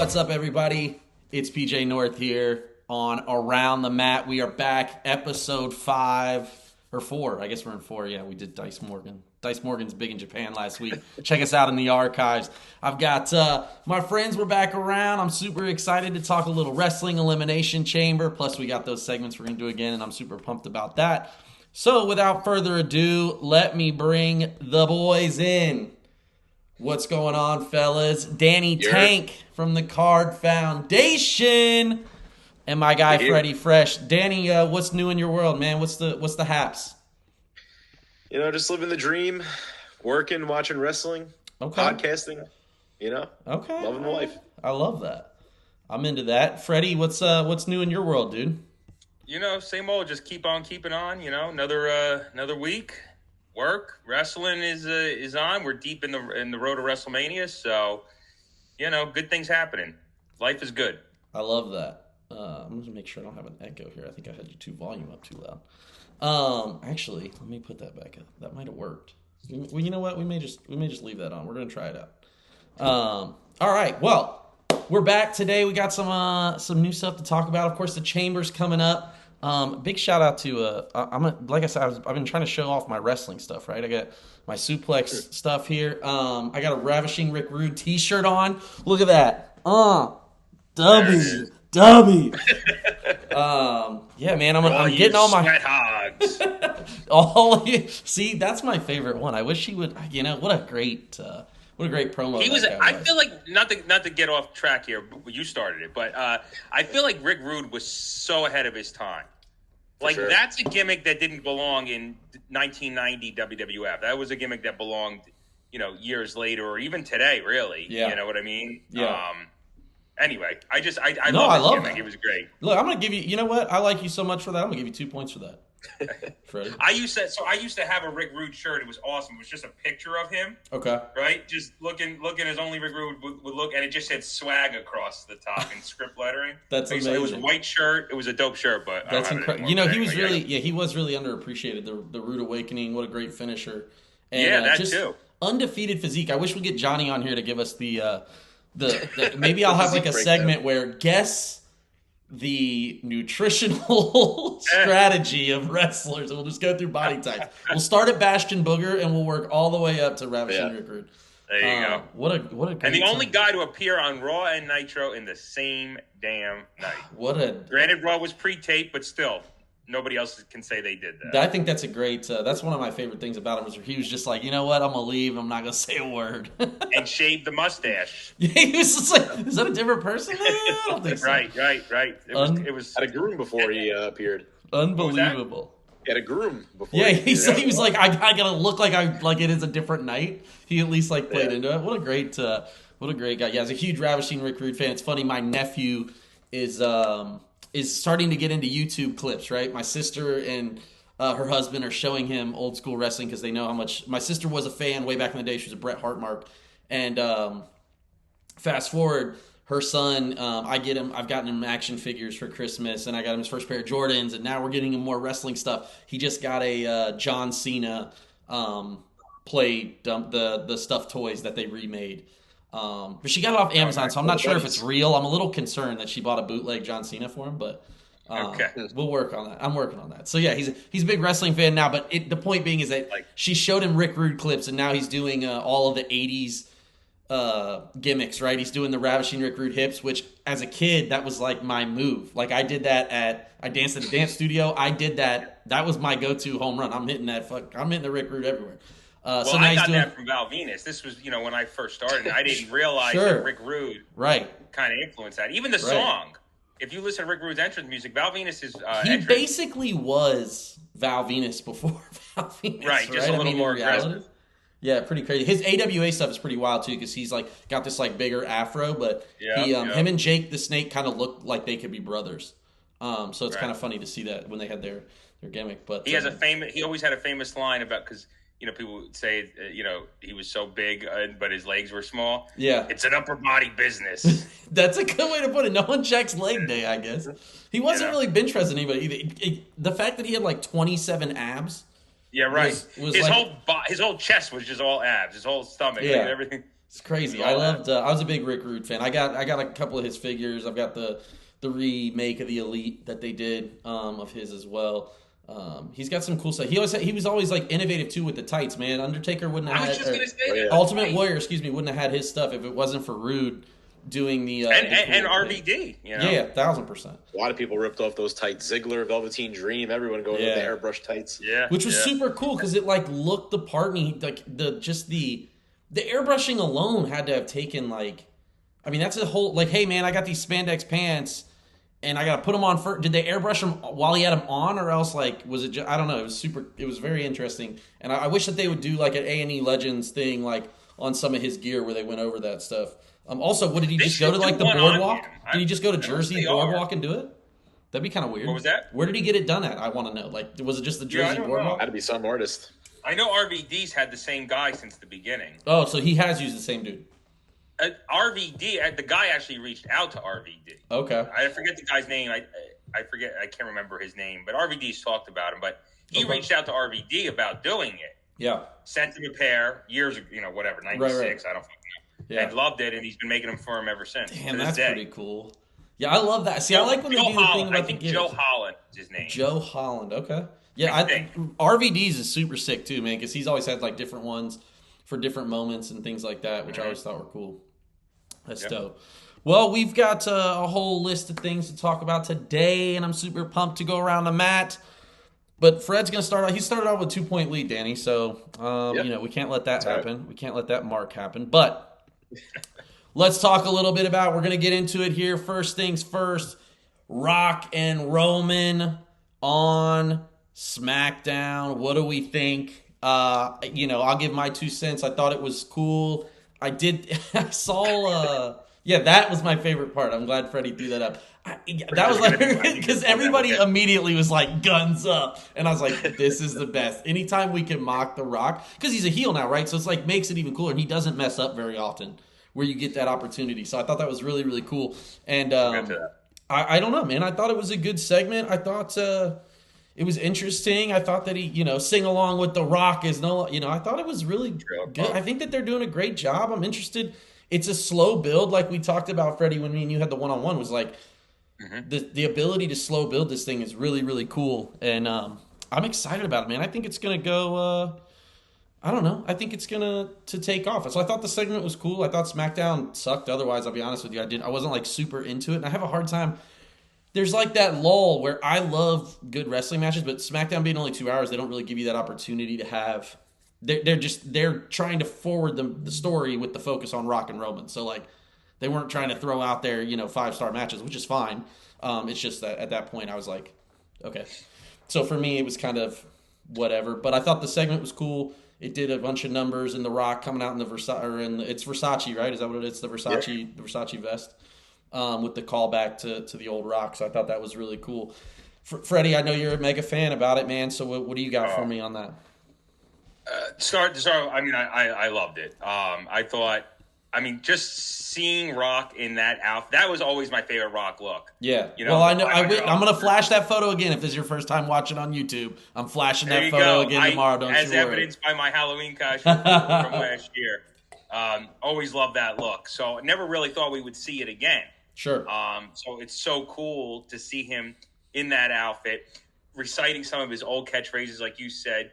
What's up, everybody? It's PJ North here on Around the Mat. We are back, episode 5 or 4. I guess we're in 4. Yeah, we did Dice Morgan. Dice Morgan's big in Japan last week. Check us out in the archives. I've got my friends. We're back around. I'm super excited to talk a little wrestling, Elimination Chamber. Plus, we got those segments we're going to do again, and I'm super pumped about that. So, without further ado, let me bring the boys in. What's going on, fellas? Danny Tank from the Card Foundation, and my guy Freddie Fresh. Danny, what's new in your world, man? What's the haps? You know, just living the dream, working, watching wrestling, podcasting. You know, loving life. I love that. I'm into that. Freddie, what's new in your world, dude? You know, same old. Just keep on keeping on. You know, another week. Work, wrestling is on. We're deep in the road to WrestleMania, so you know, good things happening. Life is good. I love that. I'm gonna make sure I don't have an echo here. I think I had your volume up too loud. Actually, let me put that back up. That might have worked. Well, you know what? We may just leave that on. We're gonna try it out. All right. Well, we're back today. We got some new stuff to talk about. Of course, the Chamber's coming up. Big shout out to like I said, I've been trying to show off my wrestling stuff, right? I got my suplex stuff here. I got a Ravishing Rick Rude t-shirt on. Look at that. W. Yeah, man, I'm getting all my sweat hogs. See, that's my favorite one. I wish he would. You know, what a great promo. He was. I feel like not to get off track here. You started it, but I feel like Rick Rude was so ahead of his time. Like that's a gimmick that didn't belong in 1990 WWF. That was a gimmick that belonged, you know, years later or even today. Really, you know what I mean? Yeah. Anyway, I love this gimmick. It was great. Look, I'm gonna give you. You know what? I like you so much for that. I'm gonna give you 2 points for that. Freddie. I used to have a Rick Rude shirt. It was awesome. It was just a picture of him. Okay. Right? Just looking as only Rick Rude would look, and it just said swag across the top in script lettering. That's amazing. It was a white shirt. It was a dope shirt, but that's incredible. You know, he was really underappreciated. The Rude Awakening. What a great finisher. And, that just too. Undefeated physique. I wish we'd get Johnny on here to give us the maybe I'll have like a segment where guess the nutritional strategy of wrestlers, and we'll just go through body types. We'll start at Bastion Booger, and we'll work all the way up to Ravishing Rick Rude. There you go. What a great and the only guy to appear on Raw and Nitro in the same damn night. Granted, Raw was pre-taped, but still, nobody else can say they did that. I think that's a great. That's one of my favorite things about him is he was just like, you know what, I'm gonna leave. I'm not gonna say a word. And shaved the mustache. Yeah, he was just like, is that a different person? I don't think so. Right. It was had a groom before he appeared. Unbelievable. He had a groom before. Yeah, he was like, I gotta look like it is a different night. He at least played into it. What a great guy. Yeah, I was a huge Ravishing Rick Rude fan. It's funny, my nephew is starting to get into YouTube clips, right? My sister and her husband are showing him old school wrestling because they know how much. My sister was a fan way back in the day. She was a Bret Hart mark. And fast forward, her son, I've gotten him action figures for Christmas, and I got him his first pair of Jordans, and now we're getting him more wrestling stuff. He just got a John Cena the stuffed toys that they remade. But she got it off Amazon, so I'm not sure if it's real. I'm a little concerned that she bought a bootleg John Cena for him, but we'll work on that. I'm working on that. So yeah, he's a big wrestling fan now. But the point being is that she showed him Rick Rude clips, and now he's doing all of the '80s gimmicks. Right, he's doing the Ravishing Rick Rude hips, which as a kid that was like my move. Like I did that I danced at a dance studio. I did that. That was my go-to home run. I'm hitting the Rick Rude everywhere. So I got that from Val Venus. This was, when I first started. I didn't realize that Rick Rude kind of influenced that. Even the song. If you listen to Rick Rude's entrance music, Val Venus is he basically was Val Venus before Val Venus. Right, just a little more aggressive. Yeah, pretty crazy. His AWA stuff is pretty wild too because he's got this bigger afro, but him and Jake the Snake kind of look like they could be brothers. So it's kind of funny to see that when they had their gimmick. But he always had a famous line about because people would say, he was so big, but his legs were small. Yeah. It's an upper body business. That's a good way to put it. No one checks leg day, I guess. He wasn't really bench pressing anybody either. The fact that he had 27 abs. Yeah, right. Was his whole chest was just all abs. His whole stomach, everything. It's crazy. I loved. I was a big Rick Rude fan. I got a couple of his figures. I've got the remake of the Elite that they did of his as well. He's got some cool stuff. He was always like innovative too with the tights, man. Undertaker wouldn't have had Ultimate Warrior, wouldn't have had his stuff if it wasn't for Rude doing the and RVD. You know? Yeah, 1,000%. A lot of people ripped off those tights. Ziggler, Velveteen Dream, everyone going with the airbrush tights. Yeah, which was super cool because it like looked the part. And the airbrushing alone had to have taken like, I mean that's a whole like, hey man, I got these spandex pants. And I got to put them on first. Did they airbrush him while he had them on, or else like was it? Just, I don't know. It was very interesting. And I wish that they would do like an A&E Legends thing, like on some of his gear where they went over that stuff. Also, what did he just go to like the boardwalk? Did he just go to Jersey boardwalk and do it? That'd be kind of weird. What was that? Where did he get it done at? I want to know. Like, was it just the Jersey boardwalk? Had to be some artist. I know RVD's had the same guy since the beginning. Oh, so he has used the same dude. RVD, the guy actually reached out to RVD. Okay. I forget the guy's name. I forget. I can't remember his name. But RVD's talked about him. But he reached out to RVD about doing it. Yeah. Sent him a pair years ago, 96. Right. I don't fucking know. Yeah. And loved it, and he's been making them for him ever since. Damn, that's pretty cool. Yeah, I love that. See, I like when they do the thing about the gears. Joe Holland is his name. Joe Holland. Okay. Yeah, I think RVD's is super sick too, man, because he's always had like different ones for different moments and things like that, which I always thought were cool. That's dope. Well, we've got a whole list of things to talk about today, and I'm super pumped to go around the mat. But Fred's going to start out. He started out with 2-point lead, Danny. So, we can't let that happen. Right. We can't let that mark happen. But let's talk a little bit about, we're going to get into it here. First things first, Rock and Roman on Smackdown. What do we think? I'll give my 2 cents. I thought it was cool. I saw, that was my favorite part. I'm glad Freddie threw that up. That was like, because everybody immediately was like, guns up. And I was like, this is the best. Anytime we can mock The Rock, because he's a heel now, right? So it's like, makes it even cooler. And he doesn't mess up very often where you get that opportunity. So I thought that was really, really cool. And I don't know, man. I thought it was a good segment. I thought it was interesting. I thought that he, sing along with The Rock is I thought it was really good. I think that they're doing a great job. I'm interested. It's a slow build, like we talked about, Freddie, when me and you had the one-on-one, was like the ability to slow build this thing is really, really cool. And I'm excited about it, man. I think it's going to go, I don't know. I think it's going to take off. So I thought the segment was cool. I thought SmackDown sucked. Otherwise, I'll be honest with you, I wasn't like super into it. And I have a hard time. There's like that lull where I love good wrestling matches, but SmackDown being only 2 hours, they don't really give you that opportunity to have. They're trying to forward the story with the focus on Rock and Roman. So like they weren't trying to throw out their 5-star matches, which is fine. It's just that at that point I was like, okay. So for me it was kind of whatever, but I thought the segment was cool. It did a bunch of numbers in The Rock coming out in the Versace, it's Versace, right? Is that what it is? The Versace vest. With the callback to the old Rock. So I thought that was really cool. Freddie, I know you're a mega fan about it, man. So what do you got for me on that? I mean, I loved it. I thought, just seeing Rock in that outfit, that was always my favorite Rock look. Yeah. Well, I know. I'm going to flash that photo again if this is your first time watching on YouTube. I'm flashing that photo again tomorrow. Don't you worry. As evidenced by my Halloween costume from last year. Always loved that look. So never really thought we would see it again. Sure. So it's so cool to see him in that outfit, reciting some of his old catchphrases, like you said,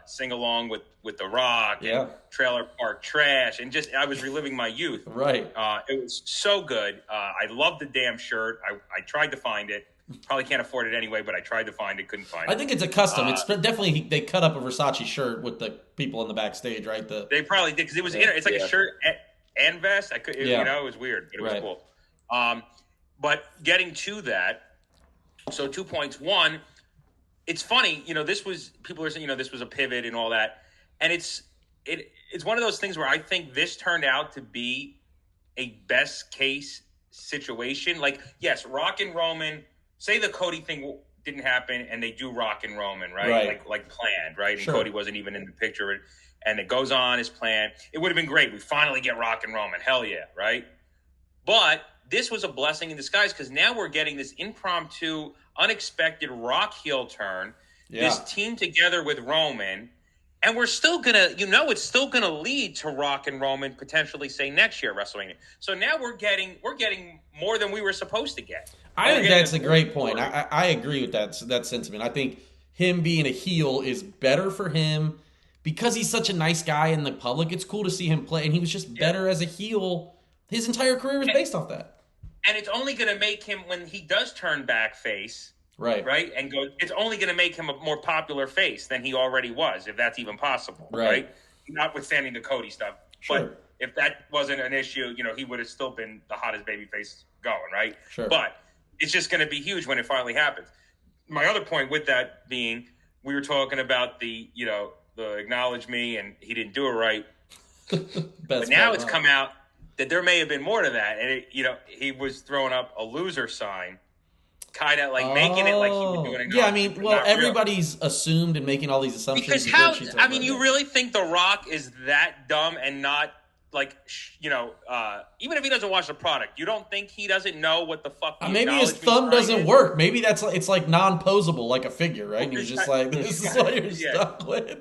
sing along with The Rock, and Trailer Park Trash, and just I was reliving my youth. Right. It was so good. I loved the damn shirt. I tried to find it. Probably can't afford it anyway, but I tried to find it, couldn't find it. I think it's a custom. It's definitely they cut up a Versace shirt with the people in the backstage, right? They probably did because it was it's like a shirt and vest. It was weird, but it was cool. But getting to that, so 2 points. One, it's funny, people are saying, this was a pivot and all that, and it's one of those things where I think this turned out to be a best case situation. Like, yes, Rock and Roman. Say the Cody thing didn't happen and they do Rock and Roman, right? Like planned, right? And Cody wasn't even in the picture and it goes on as planned. It would have been great. We finally get Rock and Roman. Hell yeah, right? But this was a blessing in disguise because now we're getting this impromptu, unexpected Rock heel turn, this team together with Roman, And we're still gonna, it's still gonna lead to Rock and Roman potentially say next year at WrestleMania. So now we're getting more than we were supposed to get. I think that's a great point. I agree with that sentiment. I think him being a heel is better for him because he's such a nice guy in the public. It's cool to see him play, and he was just better as a heel. His entire career was based off that. And it's only going to make him, when he does turn back face, right, and go, it's only going to make him a more popular face than he already was, if that's even possible, right? Notwithstanding the Cody stuff. Sure. But if that wasn't an issue, he would have still been the hottest babyface going, right? Sure. But it's just going to be huge when it finally happens. My other point with that being, we were talking about the acknowledge me and he didn't do it right. But now it's come out that there may have been more to that. And, he was throwing up a loser sign, kind of like making it like he was doing it. Yeah, I mean, everybody's assumed and making all these assumptions. Because you really think The Rock is that dumb and not like, even if he doesn't watch the product, you don't think he doesn't know what the fuck maybe his thumb doesn't work. Maybe it's like non-posable, like a figure, right? And he was just like, this is what you're stuck with.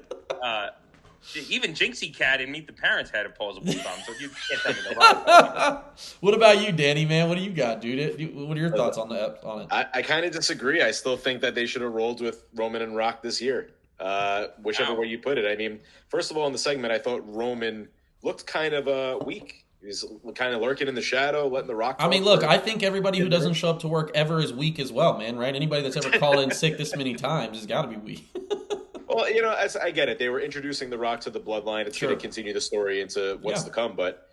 Even Jinxie Cat and Meet the Parents had opposable thumbs, so you can't tell me The Rock. What about you, Danny, man? What do you got, dude? What are your thoughts on it? I kind of disagree. I still think that they should have rolled with Roman and Rock this year, whichever way you put it. I mean, first of all, in the segment, I thought Roman looked kind of weak. He's kind of lurking in the shadow, letting The Rock. I mean, look, I think everybody who doesn't show up to work ever is weak as well, man, right? Anybody that's ever called in sick this many times has got to be weak. Well, I get it. They were introducing The Rock to the bloodline. It's going to continue the story into what's to come. But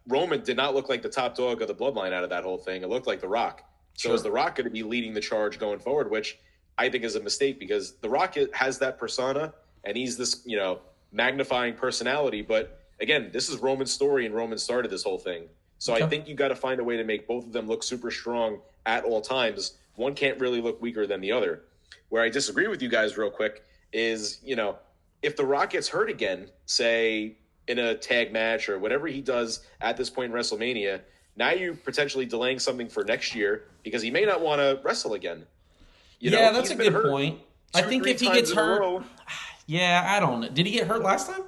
Roman did not look like the top dog of the bloodline out of that whole thing. It looked like The Rock. So is The Rock going to be leading the charge going forward, which I think is a mistake because The Rock has that persona, and he's this, magnifying personality. But, again, this is Roman's story, and Roman started this whole thing. So I think you got to find a way to make both of them look super strong at all times. One can't really look weaker than the other. Where I disagree with you guys real quick is, if The Rock gets hurt again, say in a tag match or whatever he does at this point in WrestleMania, now you're potentially delaying something for next year because he may not want to wrestle again. That's a good point. I think if he gets hurt, I don't know. Did he get hurt last time?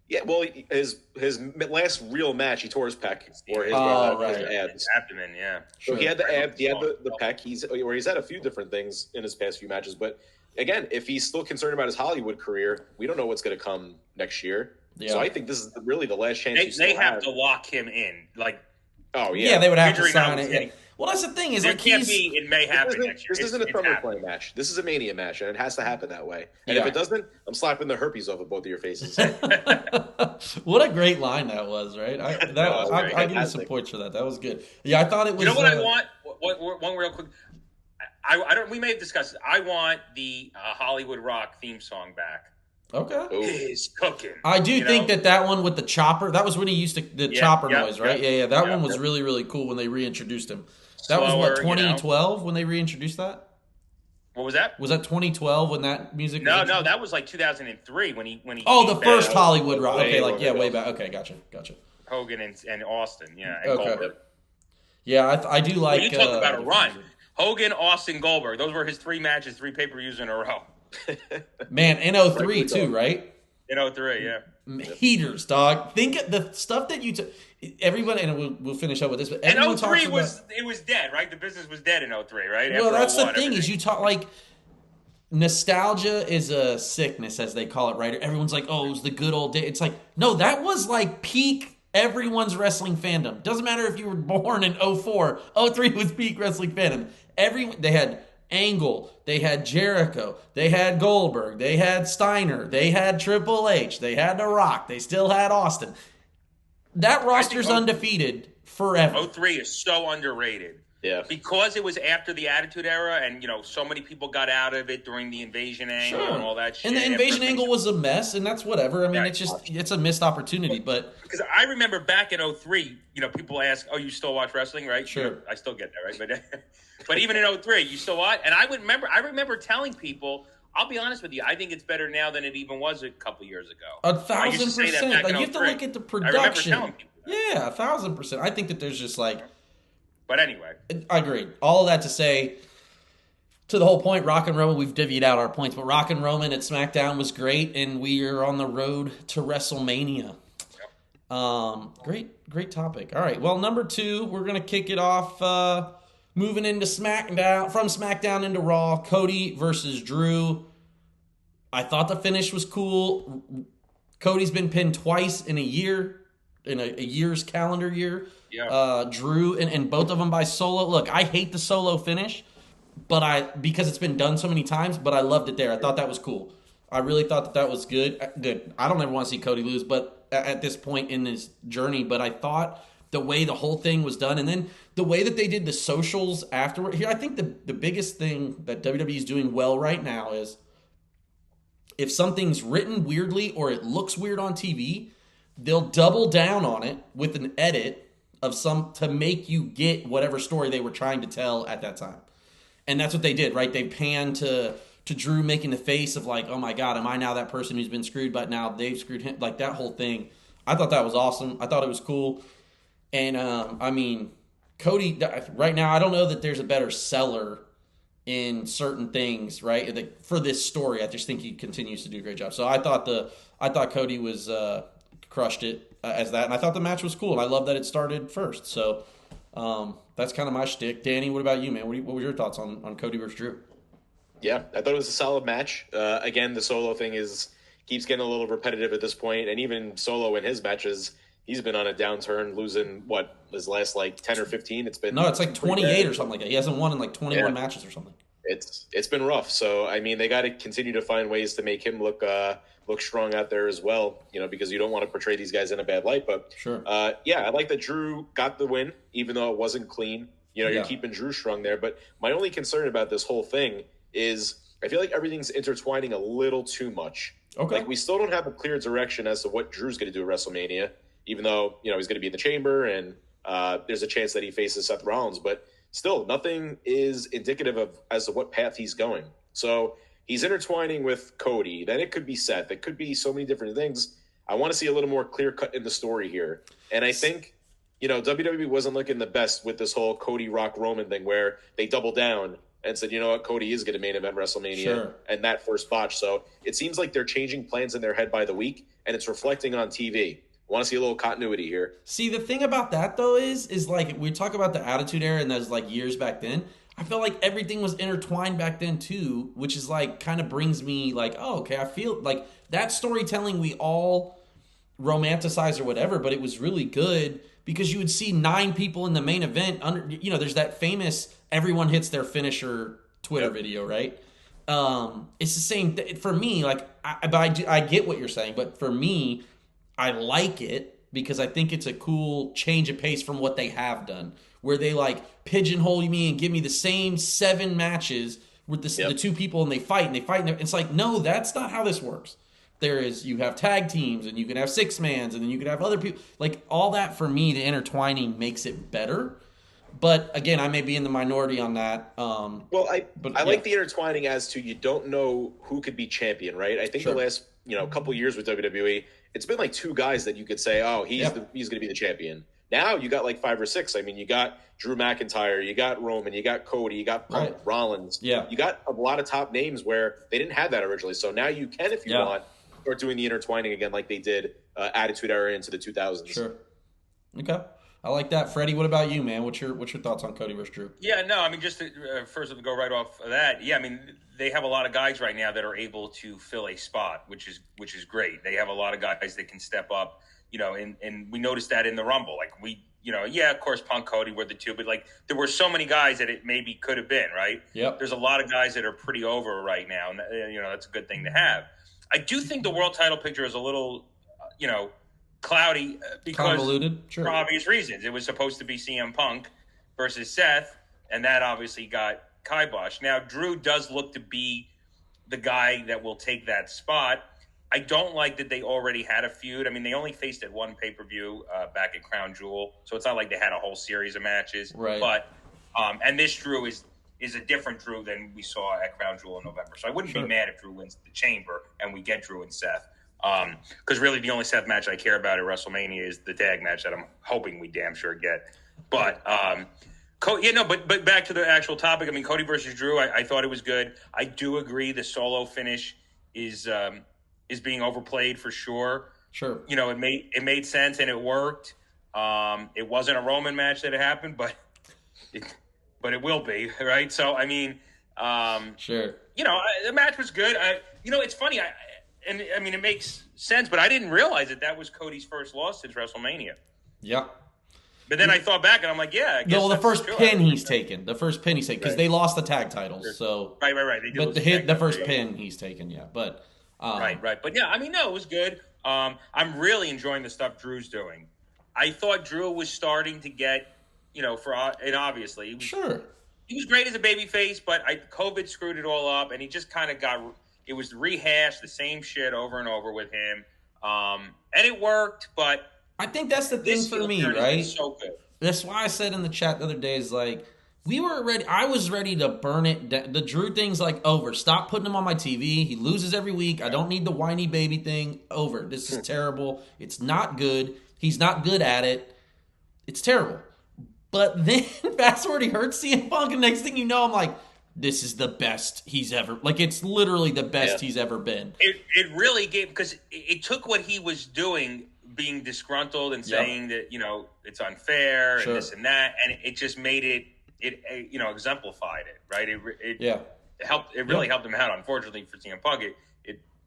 His last real match, he tore his pec or his abs. Abdomen, yeah. So he had the abs, he had the pec. He's had a few different things in his past few matches, but again, if he's still concerned about his Hollywood career, we don't know what's going to come next year. Yeah. So I think this is really the last chance. They have to lock him in. They would have to sign it. Well, that's the thing is, it can't be. It may happen next year. This isn't a SummerSlam match. This is a Mania match, and it has to happen that way. And if it doesn't, I'm slapping the herpes off of both of your faces. What a great line that was, right? I give you some points for that. That was good. Yeah, I thought it was. You know what I want? One real quick. I don't. We may have discussed it. I want the Hollywood Rock theme song back. Okay. He's cooking. I do think that one with the chopper. That was when he used the chopper noise, right? Yeah. That one was really, really cool when they reintroduced him. That was what, 2012 when they reintroduced that? What was that? Was that 2012 when that music? No, that was like 2003 when he. Oh, the first Hollywood Rock. Okay, way back. Okay, gotcha. Hogan and Austin, and Goldberg. Yeah, I do like. You talk about a run. Hogan, Austin, Goldberg. Those were his 3 matches, 3 pay-per-views in a row. Man, in 03 too, right? In 03, yeah. Heaters, dog. Think of the stuff that you took. Everybody, and we'll finish up with this. But and 03 was dead, right? The business was dead in 03, right? Well, that's the thing is you talk like nostalgia is a sickness, as they call it, right? Everyone's like, oh, it was the good old day. It's like, no, that was like peak everyone's wrestling fandom. Doesn't matter if you were born in 04. 03 was peak wrestling fandom. They had Angle, they had Jericho, they had Goldberg, they had Steiner, they had Triple H, they had The Rock, they still had Austin. That roster's undefeated forever. 03 is so underrated. Yeah. Because it was after the Attitude Era and, so many people got out of it during the Invasion Angle and all that shit. And the Invasion Angle was a mess, and that's whatever. I mean, it's a missed opportunity, but... Because I remember back in 03, people ask, oh, you still watch wrestling, right? Sure. I still get that, right? But even in 03, you still watch? And I remember telling people, I'll be honest with you, I think it's better now than it even was a couple years ago. 1,000%. Like, you have to look at the production. I remember telling people that. Yeah, 1,000%. I think that there's just like... But anyway. I agree. All of that to say, to the whole point, Rock and Roman, we've divvied out our points, but Rock and Roman at SmackDown was great, and we are on the road to WrestleMania. Great topic. All right, well, number 2, we're going to kick it off moving into SmackDown, from SmackDown into Raw, Cody versus Drew. I thought the finish was cool. Cody's been pinned twice in a year, in a year's calendar year. Yeah. Drew, and both of them by Solo. Look, I hate the Solo finish, because it's been done so many times, but I loved it there. I thought that was cool. I really thought that was good. I don't ever want to see Cody lose, but at this point in his journey, but I thought the way the whole thing was done, and then the way that they did the socials afterward. Here, I think the biggest thing that WWE is doing well right now is if something's written weirdly or it looks weird on TV, they'll double down on it with an edit of to make you get whatever story they were trying to tell at that time. And that's what they did, right? They panned to Drew making the face of like, oh my God, am I now that person who's been screwed, but now they've screwed him? Like that whole thing. I thought that was awesome. I thought it was cool. And I mean, Cody, right now, I don't know that there's a better seller in certain things, right? For this story, I just think he continues to do a great job. So I thought Cody was crushed it as that, and I thought the match was cool. And I love that it started first. So that's kind of my shtick. Danny, what about you, man? What were your thoughts on Cody versus Drew? Yeah, I thought it was a solid match. Again, the Solo thing keeps getting a little repetitive at this point, and even Solo in his matches, he's been on a downturn, losing his last like 10 or 15. It's like 28 or something like that. He hasn't won in like 21 matches or something. It's been rough. So I mean, they got to continue to find ways to make him look strong out there as well. Because you don't want to portray these guys in a bad light. But sure, yeah, I like that Drew got the win, even though it wasn't clean. You're keeping Drew strong there. But my only concern about this whole thing is I feel like everything's intertwining a little too much. Okay, like we still don't have a clear direction as to what Drew's going to do at WrestleMania. Even though, he's going to be in the chamber and there's a chance that he faces Seth Rollins. But still, nothing is indicative as to what path he's going. So he's intertwining with Cody. Then it could be Seth. It could be so many different things. I want to see a little more clear cut in the story here. And I think, WWE wasn't looking the best with this whole Cody Rock Roman thing where they doubled down and said, you know what, Cody is going to main event WrestleMania and that first botch. So it seems like they're changing plans in their head by the week, and it's reflecting on TV. I want to see a little continuity here. See, the thing about that, though, is like we talk about the Attitude Era and those like years back then. I felt like everything was intertwined back then, too, which is like kind of brings me like, oh, okay, I feel like that storytelling we all romanticize or whatever, but it was really good because you would see 9 people in the main event. There's that famous everyone hits their finisher Twitter video, right? It's the same for me. Like, I get what you're saying, but for me, I like it because I think it's a cool change of pace from what they have done, where they like pigeonhole me and give me the same 7 matches with the 2 people and they fight. And it's like, no, that's not how this works. You have tag teams and you can have 6-mans and then you can have other people. Like all that for me, the intertwining makes it better. But again, I may be in the minority on that. I like the intertwining as to you don't know who could be champion, right? I think the last couple years with WWE, it's been like 2 guys that you could say, oh, he's going to be the champion. Now you got like 5 or 6. I mean, you got Drew McIntyre, you got Roman, you got Cody, you got Punk, Rollins. Yeah. You got a lot of top names where they didn't have that originally. So now you can, if you want, start doing the intertwining again like they did Attitude Era into the 2000s. Sure. Okay. I like that. Freddie, what about you, man? What's your thoughts on Cody versus Drew? Yeah, no, I mean, just to, first to go right off of that, I mean, they have a lot of guys right now that are able to fill a spot, which is great. They have a lot of guys that can step up, and we noticed that in the Rumble. Like of course, Punk, Cody were the 2, but like there were so many guys that it maybe could have been, right? Yep. There's a lot of guys that are pretty over right now, and that's a good thing to have. I do think the world title picture is a little, cloudy because convoluted, sure, for obvious reasons. It was supposed to be CM Punk versus Seth, and that obviously got kiboshed. Now, Drew does look to be the guy that will take that spot. I don't like that they already had a feud. I mean, they only faced at one pay-per-view back at Crown Jewel, so it's not like they had a whole series of matches. Right. But and this Drew is a different Drew than we saw at Crown Jewel in November. So I wouldn't be mad if Drew wins the Chamber and we get Drew and Seth. Because really the only Seth match I care about at WrestleMania is the tag match that I'm hoping we damn sure get. But But back to the actual topic. I mean, Cody versus Drew. I thought it was good. I do agree the solo finish is being overplayed for sure. Sure. It made sense and it worked. It wasn't a Roman match that it happened, but it will be, right? So I mean, sure. The match was good. It's funny. It makes sense, but I didn't realize that was Cody's first loss since WrestleMania. Yeah. But then I thought back and I'm like, yeah. I guess the first pin he's taken. The first pin he's taken because they lost the tag titles. So right. But the first pin he's taken, yeah. But right. But yeah, it was good. I'm really enjoying the stuff Drew's doing. I thought Drew was starting to get, and obviously he was great as a babyface, but COVID screwed it all up, and he just kind of it was rehashed, the same shit over and over with him, and it worked. But I think that's the thing for me, right? So good. That's why I said in the chat the other day is like we were ready. I was ready to burn it down. The Drew thing's like over. Stop putting him on my TV. He loses every week. I don't need the whiny baby thing. Over. This is terrible. It's not good. He's not good at it. It's terrible. But then fast forward, he hurts CM Punk, and next thing you know, I'm like, this is the best he's ever. Like it's literally the best he's ever been. It really gave because it took what he was doing, being disgruntled and saying that it's unfair and this and that, and it just made it exemplified it, right? It helped. It really helped him out. Unfortunately for CM Punk, it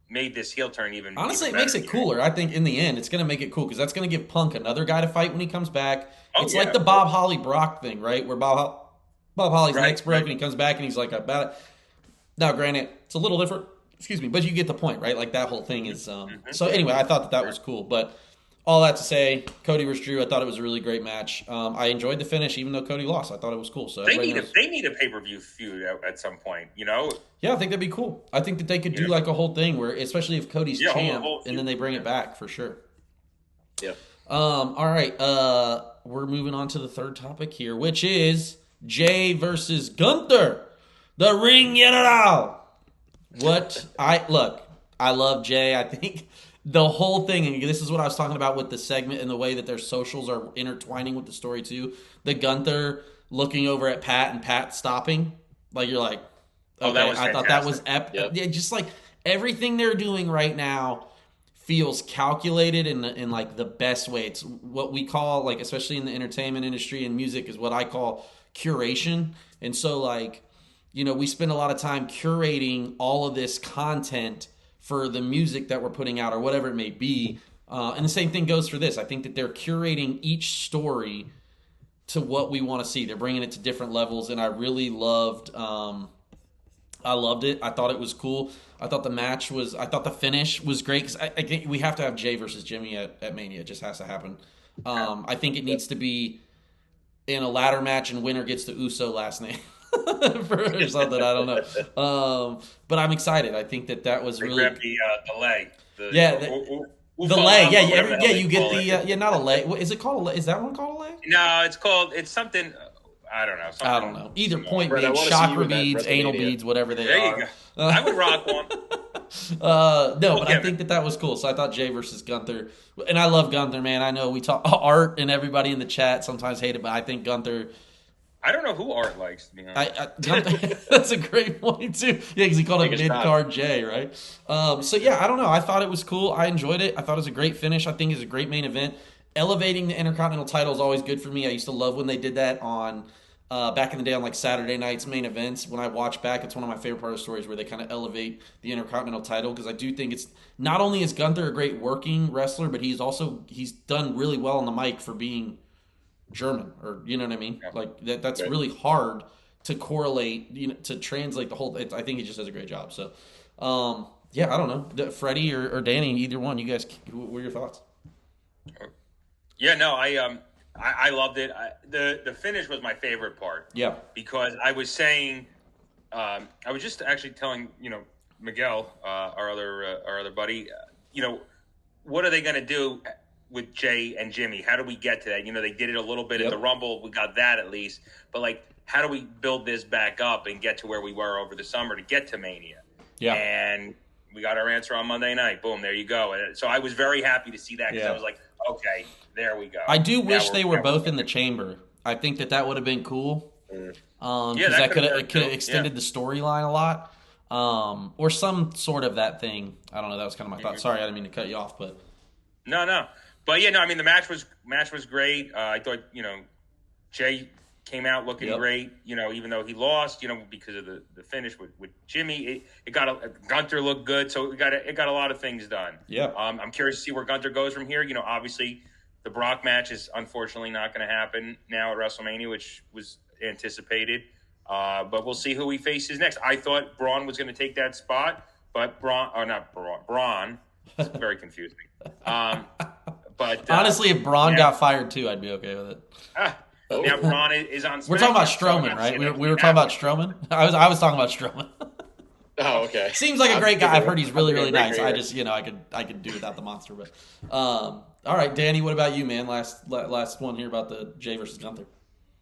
made this heel turn even. Honestly, even it makes it cooler. I think in the end, it's going to make it cool because that's going to give Punk another guy to fight when he comes back. It's like the Bob Holly Brock thing, right? Where Bob Holly's neck's broken, he comes back and he's like about it. Now, granted, it's a little different. Excuse me, but you get the point, right? Like that whole thing is. So anyway, I thought that was cool, but. All that to say, Cody versus Drew, I thought it was a really great match. I enjoyed the finish, even though Cody lost. I thought it was cool. So they need a pay-per-view feud at some point, Yeah, I think that'd be cool. I think that they could do like a whole thing where, especially if Cody's champ, and then they bring it back for sure. Yeah. All right. We're moving on to the third topic here, which is Jay versus Gunther, the Ring General. I love Jay. I think. The whole thing, and this is what I was talking about with the segment and the way that their socials are intertwining with the story too. The Gunther looking over at Pat and Pat stopping. Like you're like, okay, I thought that was epic. Yep. Yeah, just like everything they're doing right now feels calculated in like the best way. It's what we call, like, especially in the entertainment industry and music, is what I call curation. And so like, we spend a lot of time curating all of this content for the music that we're putting out or whatever it may be. And the same thing goes for this. I think that they're curating each story to what we want to see. They're bringing it to different levels, and I really loved it. I thought it was cool. I thought the finish was great because we have to have Jay versus Jimmy at Mania. It just has to happen. I think it needs to be in a ladder match and winner gets the Uso last name. or something, I don't know. But I'm excited. I think that was really the leg. The leg. Yeah, you get the not a leg. What is it called? Is that one called a leg? No, it's something. I don't know. I don't know. Either point being chakra beads, anal beads, whatever they are. There you go. I would rock one. But I think that was cool. So I thought Jay versus Gunther, and I love Gunther, man. I know we talk Art and everybody in the chat sometimes hate it, but I think Gunther. I don't know who Art likes, to be honest. That's a great point, too. Yeah, because he called it mid-card J, right? So, yeah, I don't know. I thought it was cool. I enjoyed it. I thought it was a great finish. I think it's a great main event. Elevating the Intercontinental title is always good for me. I used to love when they did that on back in the day on, like, Saturday night's main events. When I watch back, it's one of my favorite part of stories where they kind of elevate the Intercontinental title because I do think it's not only is Gunther a great working wrestler, but he's done really well on the mic for being German, or you know what I mean? Yeah. Like that's really hard to correlate, to translate the whole. I think he just does a great job. So, yeah, I don't know, Freddie or Danny, either one. You guys, what were your thoughts? Yeah, no, I loved it. The finish was my favorite part. Yeah, because I was saying, I was just actually telling Miguel, our other buddy, what are they going to do with Jay and Jimmy? How do we get to that? They did it a little bit at the Rumble. We got that at least. But, like, how do we build this back up and get to where we were over the summer to get to Mania? Yeah. And we got our answer on Monday night. Boom, there you go. And so I was very happy to see that because I was like, okay, there we go. I do wish they were both in the chamber I think that would have been cool. Yeah, Because that could have extended the storyline a lot. Or some sort of that thing. I don't know. That was kind of my thought. Sorry, I didn't mean to cut you off, but no. But yeah, no. I mean, the match was great. I thought Jay came out looking great. Even though he lost, because of the finish with Jimmy, Gunther looked good. So it got a lot of things done. Yeah. I'm curious to see where Gunther goes from here. Obviously the Brock match is unfortunately not going to happen now at WrestleMania, which was anticipated. But we'll see who he faces next. I thought Braun was going to take that spot, but Braun. It's very confusing. But honestly, if Braun got fired too, I'd be okay with it. Now Braun is on SmackDown. We're talking about Strowman, right? We were talking about Strowman? I was talking about Strowman. Oh, okay. Seems like a great guy. I've heard he's really, really nice. I just, I could do without the monster. But all right, Danny, what about you, man? Last one here about the Jay versus Gunther.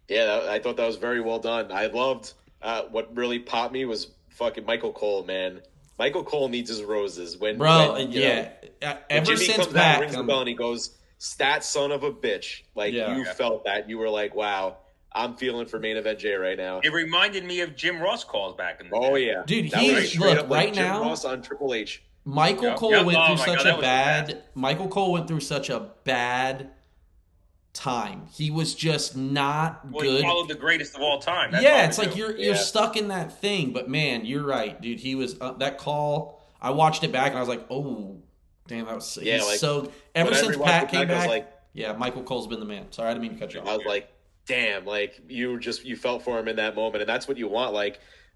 Yeah, I thought that was very well done. I loved what really popped me was fucking Michael Cole, man. Michael Cole needs his roses. Ever Jimmy since comes back, out, rings the bell, and he goes, "Stat son of a bitch!" You felt that. You were like, "Wow, I'm feeling for main event Jay right now." It reminded me of Jim Ross calls back in the day. Oh yeah, dude. He's look right Jim now. Ross on Triple H. Michael Cole went through such a bad. Michael Cole went through such a bad time. He was just not good. He followed the greatest of all time. That's it's like you're stuck in that thing. But man, you're right, dude. He was that call. I watched it back and I was like, oh, damn, that was so. Ever since Pat came back, Michael Cole's been the man. Sorry, I didn't mean to cut you off. I was like, damn, you felt for him in that moment, and that's what you want,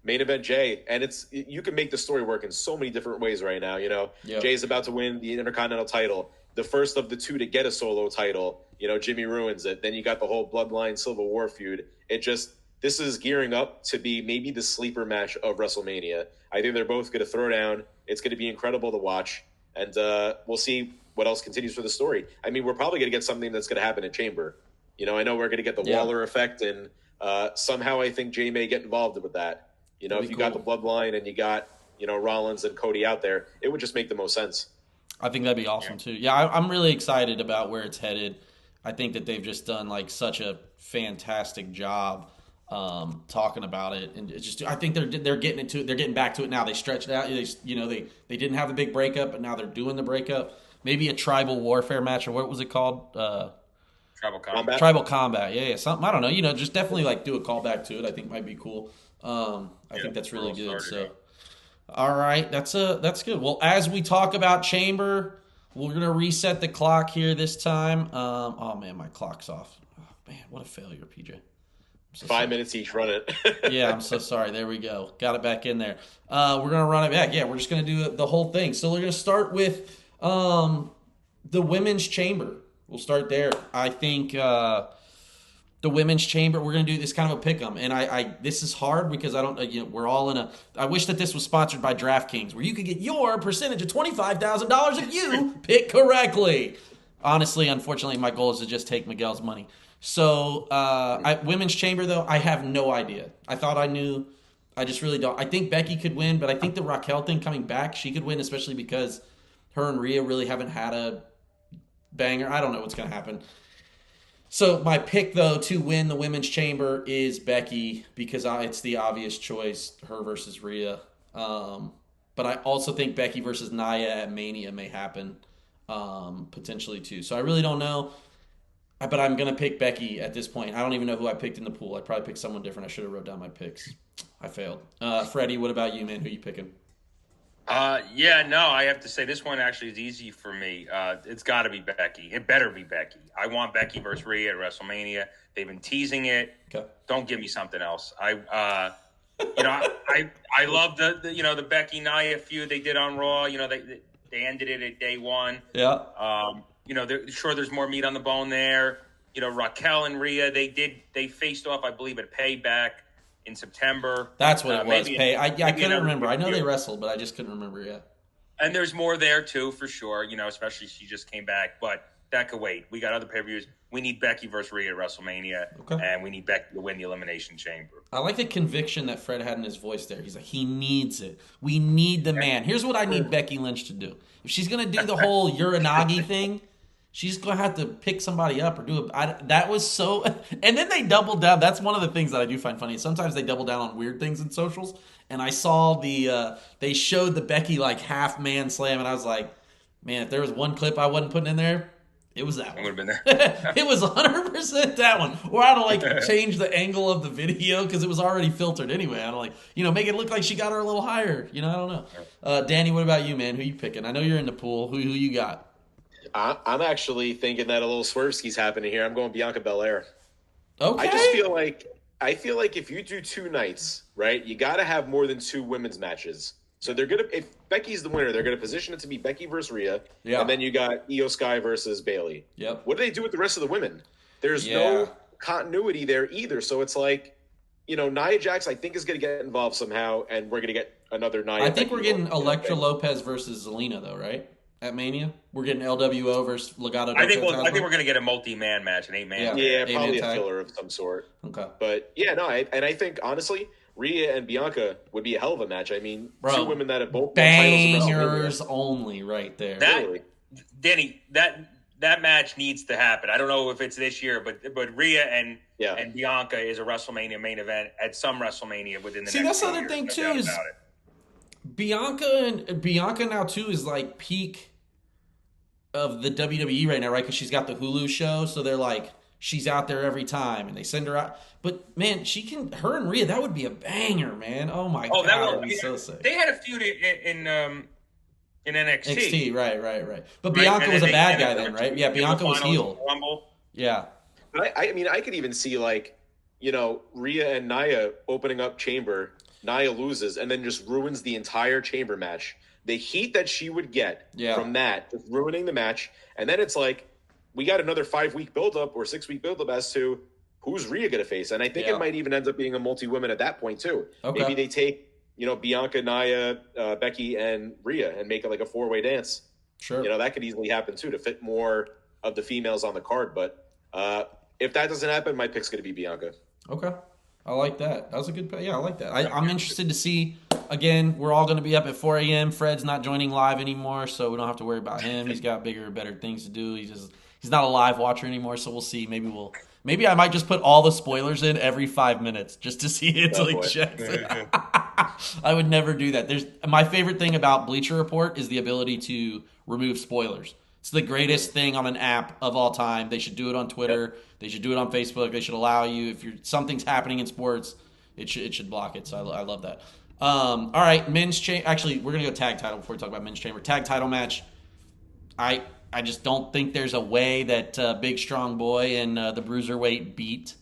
main event Jay. And you can make the story work in so many different ways right now. Jay's about to win the Intercontinental title, the first of the two to get a solo title. Jimmy ruins it. Then you got the whole Bloodline Civil War feud. This is gearing up to be maybe the sleeper match of WrestleMania. I think they're both going to throw down. It's going to be incredible to watch, and we'll see what else continues for the story. I mean, we're probably going to get something that's going to happen in Chamber. I know we're going to get the Waller effect, and somehow I think Jay may get involved with that. If you got the Bloodline and you got Rollins and Cody out there, it would just make the most sense. I think that'd be awesome too. Yeah, I'm really excited about where it's headed. I think that they've just done such a fantastic job talking about it, and it's just I think they're getting into it. They're getting back to it now. They stretched out. They didn't have a big breakup, but now they're doing the breakup. Maybe a tribal warfare match, or what was it called? Tribal combat. Tribal combat. Yeah, something. I don't know. Just definitely do a callback to it. I think might be cool. I think that's really good. So, all right, that's good. Well, as we talk about Chamber, we're gonna reset the clock here this time. Oh man, my clock's off. Oh, man, what a failure, PJ. So 5 minutes each, run it. Yeah, I'm so sorry. There we go. Got it back in there. We're going to run it back. Yeah, we're just going to do the whole thing. So we're going to start with the Women's Chamber. We'll start there. I think the Women's Chamber, we're going to do this kind of a pick-em. And this is hard because I don't, we're all in I wish that this was sponsored by DraftKings, where you could get your percentage of $25,000 if you pick correctly. Honestly, unfortunately, my goal is to just take Miguel's money. So, Women's Chamber, though, I have no idea. I thought I knew. I just really don't. I think Becky could win, but I think the Raquel thing coming back, she could win, especially because her and Rhea really haven't had a banger. I don't know what's going to happen. So, my pick, though, to win the Women's Chamber is Becky because it's the obvious choice, her versus Rhea. But I also think Becky versus Nia at Mania may happen potentially, too. So, I really don't know. But I'm going to pick Becky at this point. I don't even know who I picked in the pool. I probably picked someone different. I should have wrote down my picks. I failed. Freddie, what about you, man? Who are you picking? I have to say this one actually is easy for me. It's got to be Becky. It better be Becky. I want Becky versus Rhea at WrestleMania. They've been teasing it. Okay. Don't give me something else. I love the Becky Nia feud they did on Raw. They ended it at day one. Yeah. There's more meat on the bone there. Raquel and Rhea, they faced off, I believe, at Payback in September. That's what it was. I couldn't remember. I know they wrestled, but I just couldn't remember yet. And there's more there too, for sure. Especially she just came back, but that could wait. We got other pay-per-views. We need Becky versus Rhea at WrestleMania, and we need Becky to win the Elimination Chamber. I like the conviction that Fred had in his voice there. He's like, he needs it. We need the man. Here's what I need Becky Lynch to do. If she's gonna do the whole Uranagi thing. she's going to have to pick somebody up or do it. That was so. And then they doubled down. That's one of the things that I do find funny. Sometimes they double down on weird things in socials. And I saw they showed the Becky like half man slam, and I was like, man, if there was one clip I wasn't putting in there, it was that one. I would have been there. It was 100% that one. Or I don't like change the angle of the video because it was already filtered anyway. I don't like, make it look like she got her a little higher. I don't know. Danny, what about you, man? Who you picking? I know you're in the pool. Who you got? I'm actually thinking that a little swerveski's happening here. I'm going Bianca Belair. Okay. I just feel like if you do 2 nights, right, you got to have more than 2 women's matches. So if Becky's the winner, they're gonna position it to be Becky versus Rhea, and then you got Io Sky versus Bayley. Yep. What do they do with the rest of the women? There's no continuity there either. So it's like, Nia Jax, I think, is gonna get involved somehow, and we're gonna get another Nia. I think we're getting Elektra Lopez versus Zelina though, right? At Mania, we're getting LWO versus Legado. I think we're going to get a multi-man match, an 8-man. Yeah, probably a filler of some sort. Okay. But I think honestly, Rhea and Bianca would be a hell of a match. I mean, 2 women that have both bangers only right there. Danny, that match needs to happen. I don't know if it's this year, but Rhea and Bianca is a WrestleMania main event at some WrestleMania within the next 2 years. See, that's the other thing too is Bianca now too is like peak of the WWE right now, right? Because she's got the Hulu show, so they're like, she's out there every time, and they send her out. But man, her and Rhea, that would be a banger, man. Oh my god, that would be so sick. They had a feud in NXT. NXT, right. But Bianca was a bad guy then, right? Yeah, Bianca was heel. Rumble. Yeah. But I could even see Rhea and Nia opening up Chamber. Nia loses and then just ruins the entire Chamber match. The heat that she would get from that, just ruining the match. And then it's like, we got another 5-week buildup or 6-week buildup as to who's Rhea going to face. And I think it might even end up being a multi-women at that point too. Okay. Maybe they take, Bianca, Nia, Becky, and Rhea and make it like a 4-way dance. Sure. That could easily happen too to fit more of the females on the card. But if that doesn't happen, my pick's going to be Bianca. Okay. I like that. That was a good pick. Yeah, I like that. I'm interested to see. Again, we're all going to be up at 4 a.m. Fred's not joining live anymore, so we don't have to worry about him. He's got bigger, better things to do. He's not a live watcher anymore, so we'll see. Maybe I might just put all the spoilers in every 5 minutes just to see it until he checks it. I would never do that. My favorite thing about Bleacher Report is the ability to remove spoilers. It's the greatest thing on an app of all time. They should do it on Twitter. Yep. They should do it on Facebook. They should allow you, if something's happening in sports, it should block it. So I love that. All right, men's chamber. Actually, we're gonna go tag title before we talk about men's chamber. Tag title match. I just don't think there's a way that Big Strong Boy and the Bruiserweight beat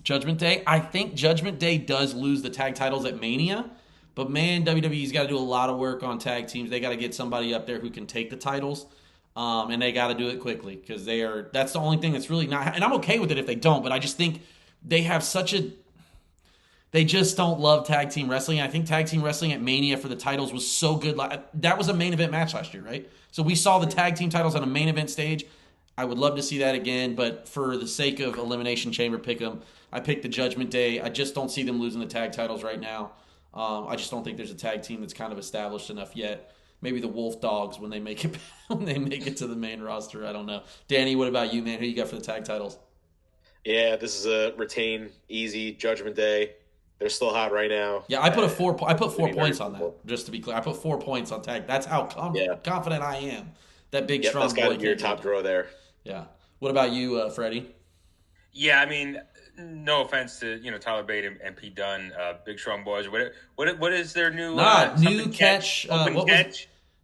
Judgment Day. I think Judgment Day does lose the tag titles at Mania. But, man, WWE's got to do a lot of work on tag teams. They got to get somebody up there who can take the titles, and they got to do it quickly because that's the only thing that's really not – and I'm okay with it if they don't, but I just think they have they just don't love tag team wrestling. I think tag team wrestling at Mania for the titles was so good. That was a main event match last year, right? So we saw the tag team titles on a main event stage. I would love to see that again, but for the sake of Elimination Chamber Pick'em, I picked the Judgment Day. I just don't see them losing the tag titles right now. I just don't think there's a tag team that's kind of established enough yet. Maybe the Wolf Dogs when they make it to the main roster. I don't know. Danny, what about you, man? Who you got for the tag titles? Yeah, this is a retain easy Judgment Day. They're still hot right now. Yeah, I put 4 points on that. Just to be clear, I put 4 points on tag. That's how confident I am. That Big Strong Boy. That's got your top draw there. Yeah. What about you, Freddie? Yeah, I mean, no offense to Tyler Bate and Pete Dunne, Big Strong Boys. What is their new new catch?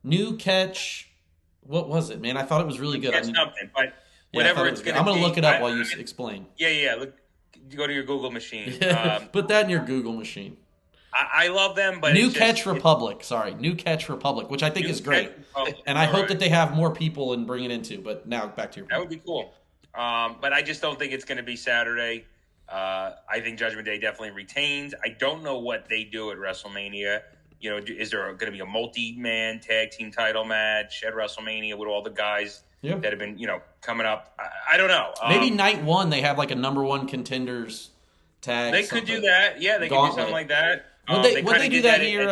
New catch? What was it, man? I thought it was really good. Something, but whatever it's going to be. I'm going to look it up while you explain. Yeah. Look, go to your Google machine. Put that in your Google machine. I love them, but New Catch Republic, which I think is great, and I hope that they have more people and bring it into. But now back to your point. That would be cool. But I just don't think it's going to be Saturday. I think Judgment Day definitely retains. I don't know what they do at WrestleMania. Is there going to be a multi-man tag team title match at WrestleMania with all the guys that have been, coming up? I don't know. Maybe night one they have like a number one contenders tag. They could do that. Yeah, they could do something like that. What they do that year?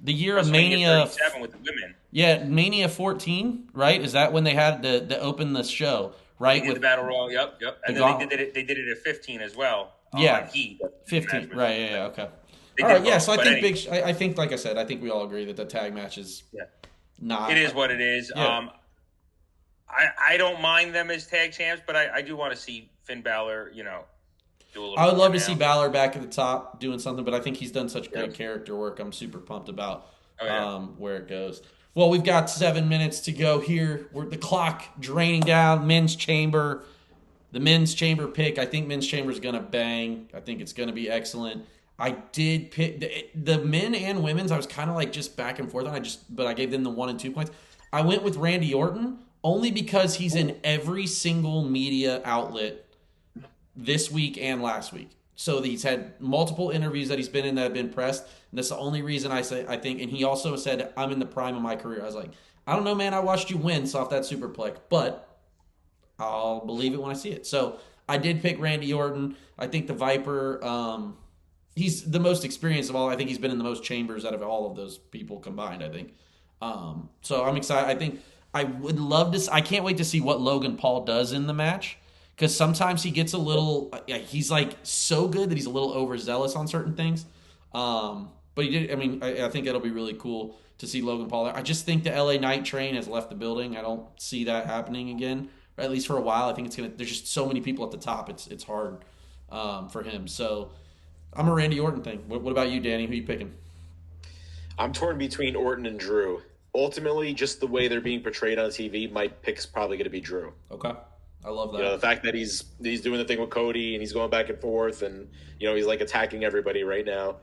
The year of Mania 37 with the women. Yeah, Mania 14, right? Is that when they had to open the show, right? With the Battle Royal, yep. And then they did it at 15 as well. Yeah, Heat 15. Right? Yeah. Okay. All right. Yeah. So I think I think, like I said, I think we all agree that the tag match is not. It is what it is. Yeah. I don't mind them as tag champs, but I do want to see Finn Balor, do a little. I would love to see Balor back at the top doing something, but I think he's done such great character work. I'm super pumped about where it goes. Well, we've got 7 minutes to go here. The clock draining down. Men's chamber, the men's chamber pick. I think men's chamber is going to bang. I think it's going to be excellent. I did pick the men and women's. I was kind of like just back and forth on. But I gave them the 1 and 2 points. I went with Randy Orton only because he's in every single media outlet this week and last week. So he's had multiple interviews that he's been in that have been pressed. And that's the only reason I think. And he also said, I'm in the prime of my career. I was like, I don't know, man. I watched you win off that superplex, but I'll believe it when I see it. So I did pick Randy Orton. I think the Viper, he's the most experienced of all. I think he's been in the most chambers out of all of those people combined, I think. So I'm excited. I think I would love to. I can't wait to see what Logan Paul does in the match. Because sometimes he gets a little, he's like so good that he's a little overzealous on certain things. But he did, I think it'll be really cool to see Logan Paul there. I just think the LA Night train has left the building. I don't see that happening again, or at least for a while. I think there's just so many people at the top. It's hard for him. So I'm a Randy Orton thing. What about you, Danny? Who are you picking? I'm torn between Orton and Drew. Ultimately, just the way they're being portrayed on TV, my pick's probably going to be Drew. Okay. I love that. The fact that he's doing the thing with Cody and he's going back and forth and, he's like attacking everybody right now.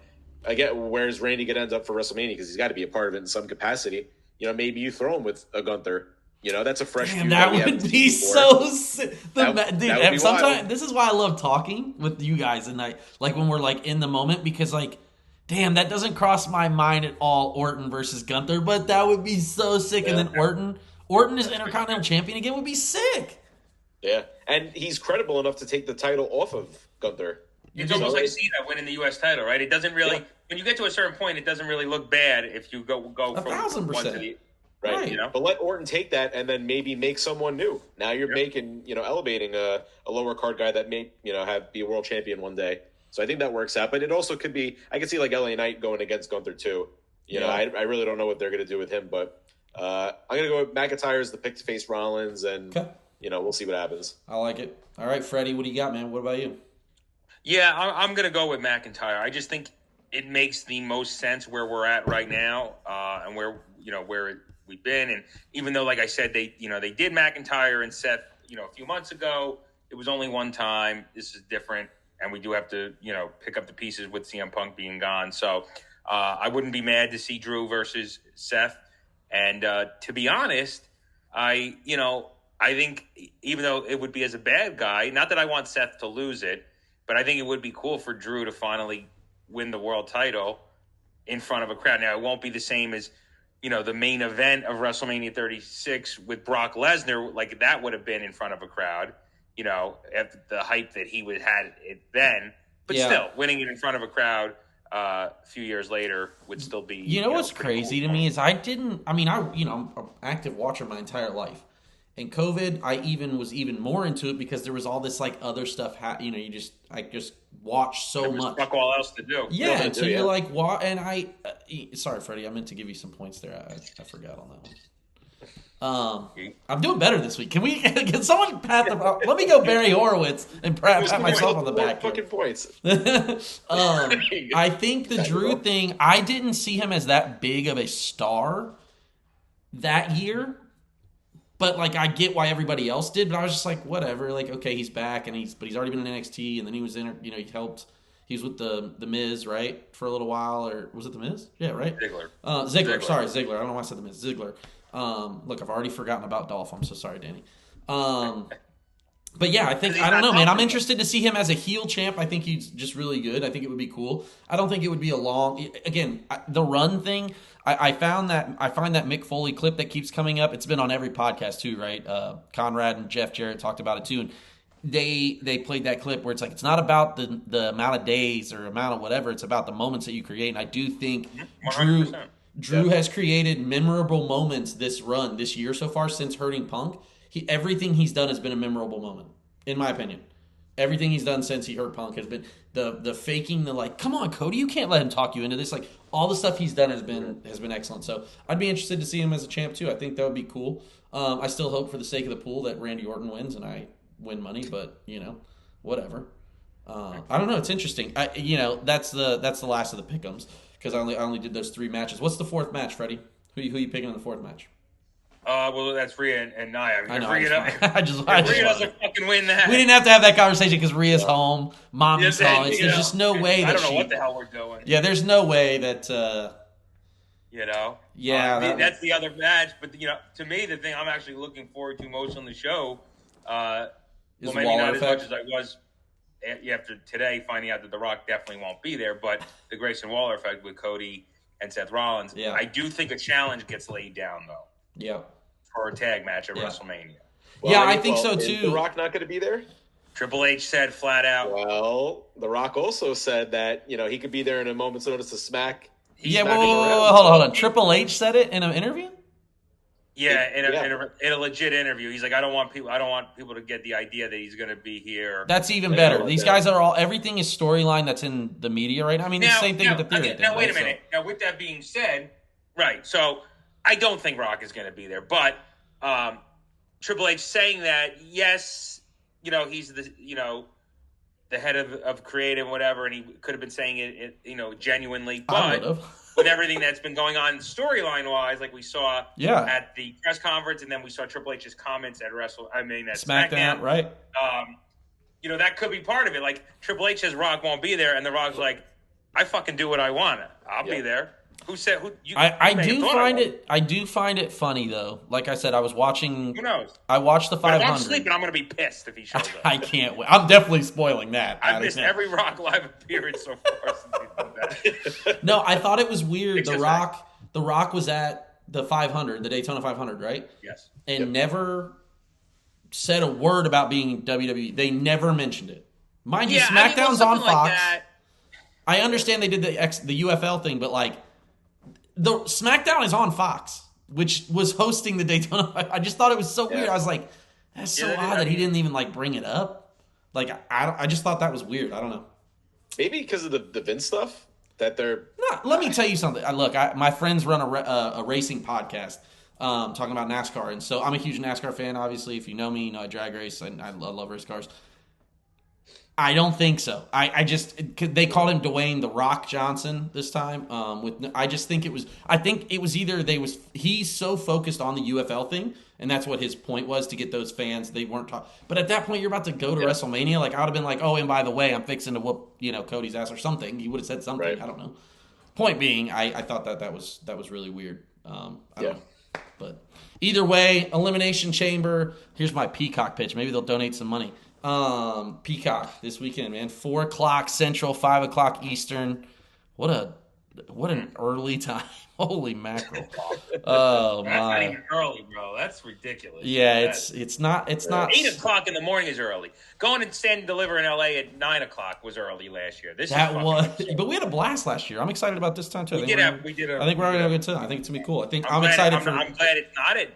I get where's Randy going to end up for WrestleMania because he's got to be a part of it in some capacity. Maybe you throw him with a Gunther. That's a fresh feud. That would be so sick. Sometimes this is why I love talking with you guys and like when we're like in the moment because like, damn, that doesn't cross my mind at all. Orton versus Gunther, but that would be so sick. Yeah. And then Orton is Intercontinental Champion again would be sick. Yeah, and he's credible enough to take the title off of Gunther. It's almost like Cena winning the U.S. title, right? It doesn't really when you get to a certain point, it doesn't really look bad if you go from 1,000%. One to the right. But let Orton take that and then maybe make someone new. Now you're making elevating a lower card guy that may be a world champion one day. So I think that works out. But it also could be I could see like LA Knight going against Gunther too. I really don't know what they're going to do with him, but I'm going to go with McIntyre as the pick to face Rollins and. Okay. We'll see what happens. I like it. All right, Freddie, what do you got, man? What about you? Yeah, I'm going to go with McIntyre. I just think it makes the most sense where we're at right now and where we've been. And even though, like I said, they did McIntyre and Seth, a few months ago, it was only one time. This is different, and we do have to, pick up the pieces with CM Punk being gone. So I wouldn't be mad to see Drew versus Seth. And to be honest, I think even though it would be as a bad guy, not that I want Seth to lose it, but I think it would be cool for Drew to finally win the world title in front of a crowd. Now, it won't be the same as, the main event of WrestleMania 36 with Brock Lesnar, like that would have been in front of a crowd, at the hype that he had it then. But still, winning it in front of a crowd a few years later would still be. What's crazy to me is I'm an active watcher my entire life. In COVID, I was even more into it because there was all this like other stuff. I just watched so much. Fuck all else to do. Yeah, until you're like, what? And sorry, Freddie, I meant to give you some points there. I forgot on that one. I'm doing better this week. Can someone pat the? Let me go Barry Horowitz and pat myself on the back. Fucking points. I think the Drew thing. I didn't see him as that big of a star that year. But like I get why everybody else did, but I was just like, whatever. Like, okay, he's back, and he's already been in NXT, and then he was in. He helped. He was with the Miz, right, for a little while, or was it the Miz? Yeah, right. Ziggler. Sorry, Ziggler. I don't know why I said the Miz. Ziggler. Look, I've already forgotten about Dolph. I'm so sorry, Danny. But yeah, I don't know, man. I'm interested to see him as a heel champ. I think he's just really good. I think it would be cool. I don't think it would be the run thing. I find that Mick Foley clip that keeps coming up. It's been on every podcast too, right? Conrad and Jeff Jarrett talked about it too. And they played that clip where it's like it's not about the amount of days or amount of whatever, it's about the moments that you create. And I do think 100%. Drew has created memorable moments this year so far since hurting Punk. Everything he's done has been a memorable moment, in my opinion. Everything he's done since he hurt Punk has been the faking, the like, come on, Cody, you can't let him talk you into this. Like all the stuff he's done has been excellent. So I'd be interested to see him as a champ too. I think that would be cool. I still hope for the sake of the pool that Randy Orton wins and I win money, but whatever. I don't know. It's interesting. That's the last of the pick'ems because I only did those 3 matches. What's the 4th match, Freddie? Who you picking in the 4th match? Well, that's Rhea and Nia. I know. Rhea doesn't fucking win that. We didn't have to have that conversation because Rhea's home, Mommy's home. There's just no way that I don't know what the hell we're doing. Yeah, there's no way that. Yeah, that's the other match. But to me, the thing I'm actually looking forward to most on the show, maybe not as much as I was after today, finding out that The Rock definitely won't be there, but the Grayson Waller effect with Cody and Seth Rollins. Yeah. I do think a challenge gets laid down though. Yeah. For a tag match at WrestleMania. Well, I think so too. Is The Rock not going to be there? Triple H said flat out. Well, The Rock also said that he could be there in a moment's notice to smack. Hold on. Triple H said it in an interview. Yeah, in a legit interview, he's like, I don't want people to get the idea that he's going to be here. That's even better. These guys are everything is storyline that's in the media right now. I mean, the same thing with the theory. Now, wait a minute. Now, with that being said, right? So, I don't think Rock is going to be there, but Triple H saying that, yes, he's the head of creative, whatever, and he could have been saying it genuinely, but with everything that's been going on storyline wise, like we saw at the press conference, and then we saw Triple H's comments at Smackdown, right? That could be part of it. Like Triple H says Rock won't be there, and The Rock's like, I fucking do what I want. I'll be there. Who said who? I do find it funny though. Like I said, I was watching. Who knows? I watched the 500. If I'm sleeping, I'm going to be pissed if he shows up. I can't wait. I'm definitely spoiling that. I've missed every Rock live appearance so far since he did that. No, I thought it was weird. The Rock was at the 500, the Daytona 500, right? Yes. And never said a word about being WWE. They never mentioned it. Mind you, SmackDown's on Fox. Like I understand they did the UFL thing, but like. The SmackDown is on Fox, which was hosting the Daytona. I just thought it was so weird. I was like, that's so odd that he didn't even like bring it up. Like, I just thought that was weird. I don't know. Maybe because of the Vince stuff that they're. Let me tell you something. Look, my friends run a racing podcast talking about NASCAR, and so I'm a huge NASCAR fan. Obviously, if you know me, I drag race and I love race cars. I don't think so. They called him Dwayne The Rock Johnson this time. I think it was either he's so focused on the UFL thing, and that's what his point was to get those fans. They weren't talking. But at that point, you're about to go to WrestleMania. Like I would have been like, oh, and by the way, I'm fixing to whoop Cody's ass or something. He would have said something. Right. I don't know. Point being, I thought that was really weird. I don't know. But either way, Elimination Chamber. Here's my Peacock pitch. Maybe they'll donate some money. Peacock this weekend, man. 4:00 Central, 5:00 Eastern. What an early time. Holy mackerel. Oh my. That's not even early, bro. That's ridiculous. Yeah, it's not 8:00 in the morning is early. Going and stand and deliver in LA at 9:00 was early last year. But we had a blast last year. I'm excited about this time too. I think we're going to have a good time. I think it's going to be cool. I'm excited for I'm glad it's not at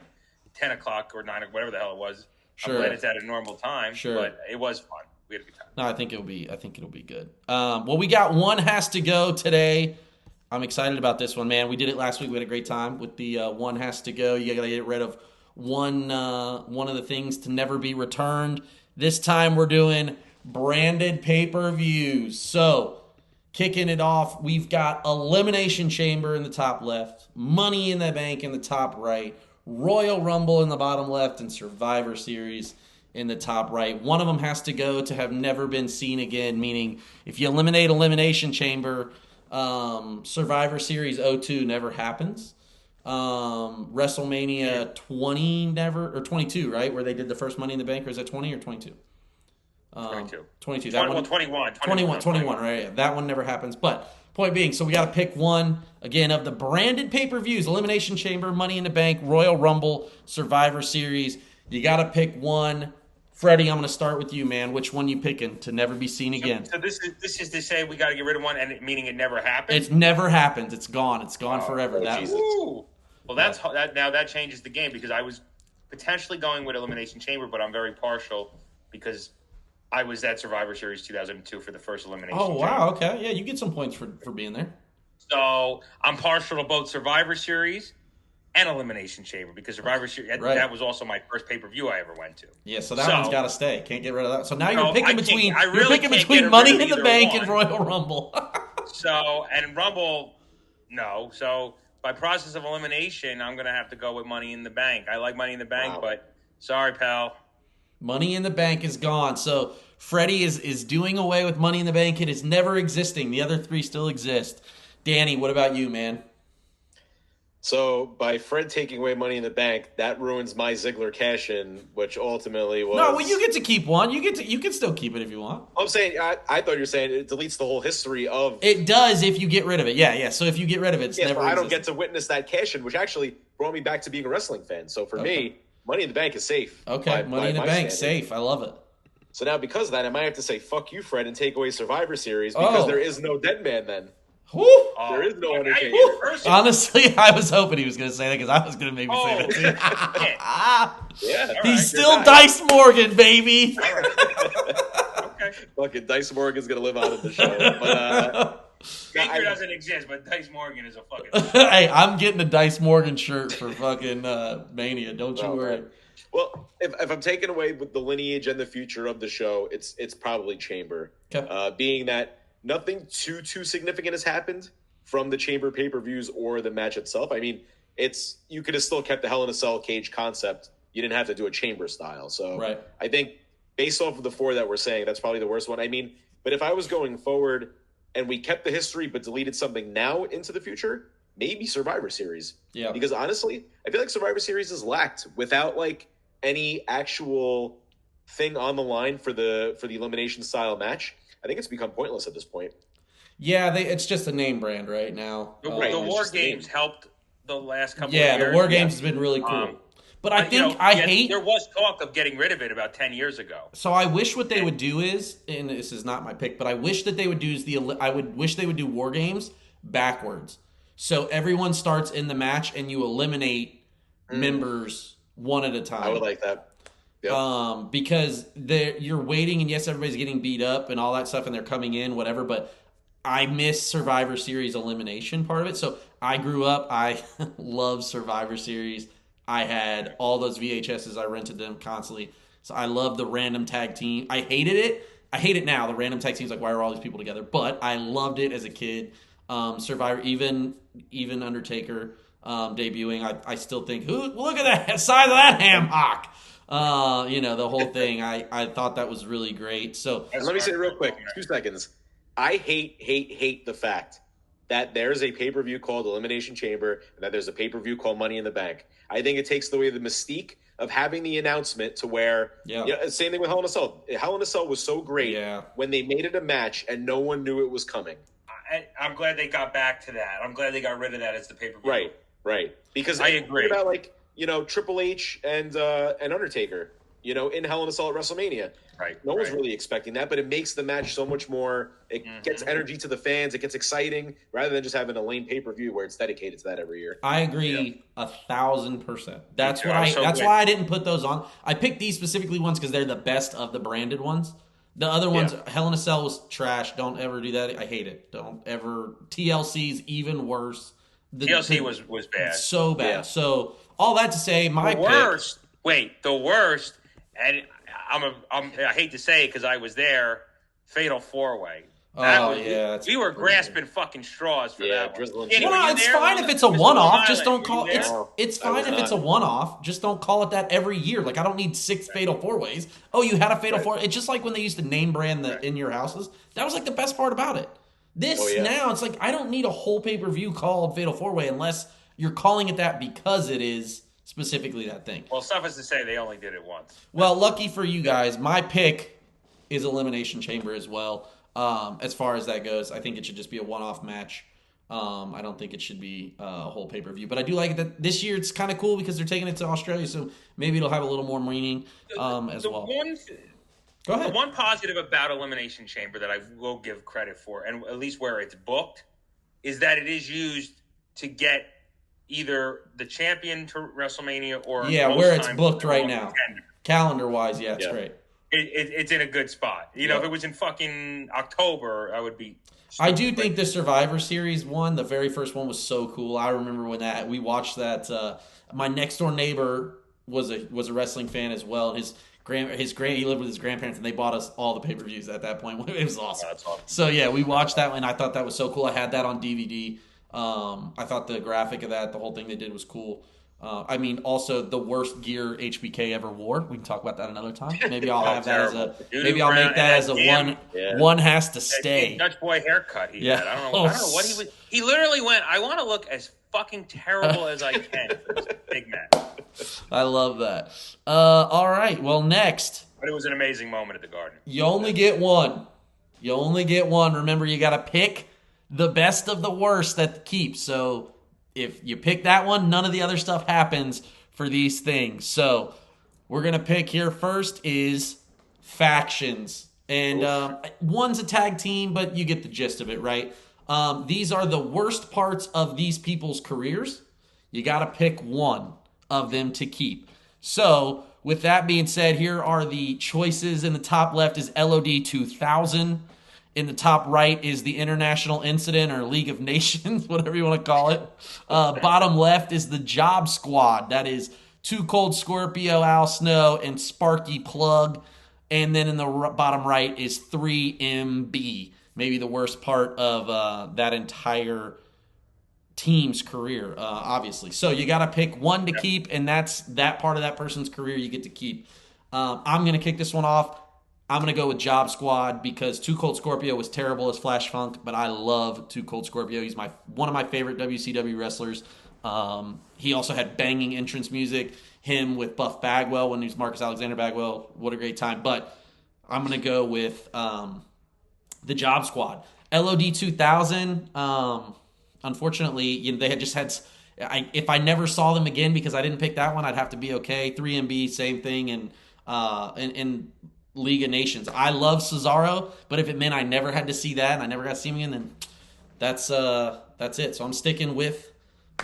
10:00 or 9:00, whatever the hell it was. Sure. I'm glad it's at a normal time. Sure. But it was fun. We had a good time. No, I think it'll be good. Well, we got One Has to Go today. I'm excited about this one, man. We did it last week. We had a great time with the One Has to Go. You got to get rid of one of the things to never be returned. This time we're doing branded pay-per-views. So, kicking it off, we've got Elimination Chamber in the top left, Money in the Bank in the top right, Royal Rumble in the bottom left, and Survivor Series in the top right. One of them has to go to have never been seen again, meaning if you eliminate Elimination Chamber, Survivor Series 02 never happens. WrestleMania 20 never, or 22, right? Where they did the first Money in the Bank, or is that 20 or 22? 22. 22. 21, right? Yeah, that one never happens. But point being, so we got to pick one, again, of the branded pay-per-views, Elimination Chamber, Money in the Bank, Royal Rumble, Survivor Series. You got to pick one Freddie, I'm going to start with you, man. Which one you picking to never be seen again? So this is to say we got to get rid of one, and meaning it never happened. It's never happened. It's gone. It's gone forever. Jesus. Well, now that changes the game because I was potentially going with Elimination Chamber, but I'm very partial because I was at Survivor Series 2002 for the first Elimination Chamber. Oh, wow. Okay. Yeah, you get some points for being there. So I'm partial to both Survivor Series and Elimination Chamber because Survivor Series, that was also my first pay-per-view I ever went to. Yeah, so that one's got to stay. Can't get rid of that. So now you're picking between Money in the Bank and Royal Rumble. And Rumble, no. So by process of elimination, I'm going to have to go with Money in the Bank. I like Money in the Bank, but sorry, pal. Money in the Bank is gone. So Freddie is doing away with Money in the Bank. It is never existing. The other three still exist. Danny, what about you, man? So by Fred taking away Money in the Bank, that ruins my Ziggler cash-in, which ultimately was... No, well, you get to keep one. You can still keep it if you want. I'm saying, I thought you were saying it deletes the whole history of... It does if you get rid of it. Yeah. So if you get rid of it, it's never I don't get to witness that cash-in, which actually brought me back to being a wrestling fan. So for me, Money in the Bank is safe. Okay, Money in the Bank, safe. I love it. So now because of that, I might have to say, fuck you, Fred, and take away Survivor Series because there is no dead man then. There is no Undertaker. Honestly, I was hoping he was going to say that because I was going to maybe say that too. Yeah, he's still Dice Morgan, baby. Okay. Fucking Dice Morgan's going to live on in the show. But Baker doesn't exist, but Dice Morgan is a fucking... Hey, I'm getting a Dice Morgan shirt for fucking Mania. Don't you worry. Man. Well, if I'm taking away with the lineage and the future of the show, it's probably Chamber. Okay. Being that nothing too significant has happened from the Chamber pay-per-views or the match itself. I mean, you could have still kept the Hell in a Cell cage concept. You didn't have to do a Chamber style. So I think based off of the four that we're saying, that's probably the worst one. I mean, but if I was going forward and we kept the history but deleted something now into the future, maybe Survivor Series. Yeah. Because honestly, I feel like Survivor Series is lacked without like any actual thing on the line for the elimination style match. I think it's become pointless at this point. Yeah, it's just a name brand right now. The War Games helped the last couple of years. Yeah, the War Games has been really cool. But I think there was talk of getting rid of it about 10 years ago. So I wish what they would do is, and this is not my pick, but I wish that they would do wish they would do War Games backwards. So everyone starts in the match and you eliminate members one at a time. I would like that. Yep. Because you're waiting, and yes, everybody's getting beat up and all that stuff, and they're coming in, whatever. But I miss Survivor Series elimination part of it. So I grew up, I love Survivor Series. I had all those VHSs. I rented them constantly. So I love the random tag team. I hated it. I hate it now. The random tag team's like, why are all these people together? But I loved it as a kid. Survivor, even Undertaker debuting. I still think, look at that size of that ham hock. The whole thing. I thought that was really great. So let me say real quick, 2 seconds. I hate the fact that there's a pay-per-view called Elimination Chamber and that there's a pay-per-view called Money in the Bank. I think it takes away the mystique of having the announcement to where, same thing with Hell in a Cell. Hell in a Cell was so great when they made it a match and no one knew it was coming. I'm glad they got back to that. I'm glad they got rid of that as the pay-per-view. Right. Because I agree. About Triple H and Undertaker, in Hell in a Cell at WrestleMania. Right. No one's really expecting that, but it makes the match so much more. It gets energy to the fans. It gets exciting rather than just having a lame pay-per-view where it's dedicated to that every year. I agree 1,000%. That's why I didn't put those on. I picked these specifically ones because they're the best of the branded ones. The other ones, Hell in a Cell was trash. Don't ever do that. I hate it. Don't ever. TLC's even worse. TLC was bad. So bad. Yeah. So all that to say, the worst, and I hate to say it because I was there, Fatal 4-Way. We were grasping fucking straws for that one. It's fine if it's a one-off. Just don't call it. It's fine if it's a one-off. Just don't call it that every year. Like, I don't need 6 Fatal 4-Ways. Oh, you had a Fatal 4. It's just like when they used to name brand the in your houses. That was like the best part about it. Now it's like I don't need a whole pay-per-view called Fatal 4-Way unless you're calling it that because it is specifically that thing. Well, suffice to say, they only did it once. Well, lucky for you guys, my pick is Elimination Chamber as well. As far as that goes, I think it should just be a one-off match. I don't think it should be a whole pay-per-view. But I do like that this year it's kind of cool because they're taking it to Australia, so maybe it'll have a little more meaning as well. Go ahead. The one positive about Elimination Chamber that I will give credit for, and at least where it's booked, is that it is used to get either the champion to WrestleMania or where it's booked right now. Calendar-wise, it's great. It's in a good spot. If it was in fucking October, I would be... I do think the Survivor Series one, the very first one, was so cool. I remember when we watched that. My next door neighbor was a wrestling fan as well. He lived with his grandparents, and they bought us all the pay-per-views at that point. It was awesome. That's awesome. So yeah, we watched that one. I thought that was so cool. I had that on DVD. I thought the graphic of that, the whole thing they did was cool. Also the worst gear HBK ever wore. We can talk about that another time. Maybe I'll have that I'll make that as a one has to stay. Dutch boy haircut he had. I don't know what he was. He literally went, I want to look as fucking terrible as I can for this big match. I love that. All right. Well, next. But it was an amazing moment at the Garden. You only get one. Remember, you got to pick the best of the worst that keeps. So if you pick that one, none of the other stuff happens for these things. So we're going to pick here first is factions. And one's a tag team, but you get the gist of it, right? These are the worst parts of these people's careers. You got to pick one of them to keep. So with that being said, here are the choices. In the top left is LOD 2000. In the top right is the International Incident or League of Nations, whatever you want to call it. Bottom left is the Job Squad. That is Too Cold Scorpio, Al Snow, and Sparky Plug. And then in the bottom right is 3MB. Maybe the worst part of that entire team's career, obviously. So you got to pick one to keep, and that's that part of that person's career you get to keep. I'm going to kick this one off. I'm going to go with Job Squad because Too Cold Scorpio was terrible as Flash Funk, but I love Too Cold Scorpio. He's one of my favorite WCW wrestlers. He also had banging entrance music. Him with Buff Bagwell when he was Marcus Alexander Bagwell. What a great time. But I'm going to go with the Job Squad. LOD 2000, unfortunately, they had just had... if I never saw them again because I didn't pick that one, I'd have to be okay. 3MB, same thing. And League of Nations. I love Cesaro, but if it meant I never had to see that and I never got to see him again, then that's it. So I'm sticking with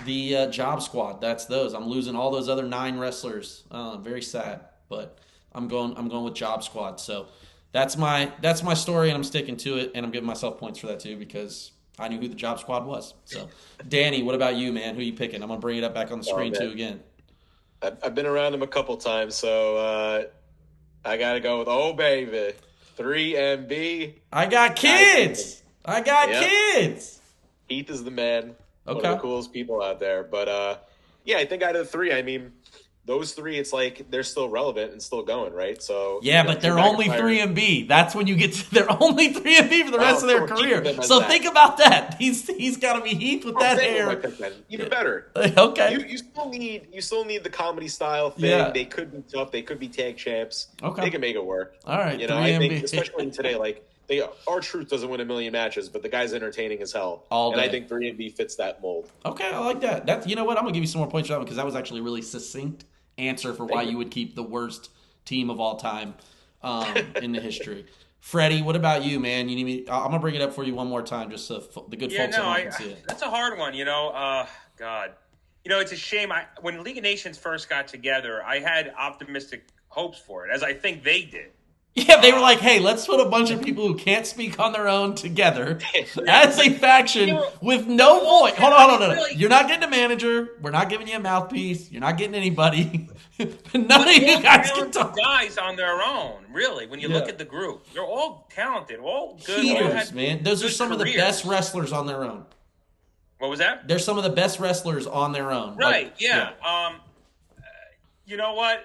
the Job Squad. That's those. I'm losing all those other 9 wrestlers. Very sad, but I'm going with Job Squad. So that's my story, and I'm sticking to it, and I'm giving myself points for that too because I knew who the Job Squad was. So Danny, what about you, man? Who you picking? I'm gonna bring it up back on the screen too again. I've been around him a couple times, so. I got to go with, baby, 3MB. I got kids. Kids. Heath is the man. Okay. One of the coolest people out there. But, I think out of the 3, those 3, it's like they're still relevant and still going, right? So but they're only 3MB. That's when you get to they're only 3MB for the rest of their career. So think about that. He's got to be Heath with that hair. Even better. Okay. You still need the comedy style thing. Yeah. They could be tough. They could be tag champs. Okay. They can make it work. All right. 3MB. I think especially today, like R-Truth doesn't win a million matches, but the guy's entertaining as hell. And I think 3MB fits that mold. Okay, I like that. That's you know what? I'm gonna give you some more points for that one because that was actually really succinct answer for why you would keep the worst team of all time in the history. Freddie, what about you, man? You need me? I'm gonna bring it up for you one more time, just so the good folks at home can see it. That's a hard one, God, it's a shame. When League of Nations first got together, I had optimistic hopes for it, as I think they did. Yeah, they were like, hey, let's put a bunch of people who can't speak on their own together as a faction with no voice. Hold on. Really? You're not getting a manager. We're not giving you a mouthpiece. You're not getting anybody. None of you guys can talk. Guys on their own, really, when you look at the group. They're all talented, all good. Heaters, man. Those are some of the best wrestlers on their own. What was that? They're some of the best wrestlers on their own. Right, you know what?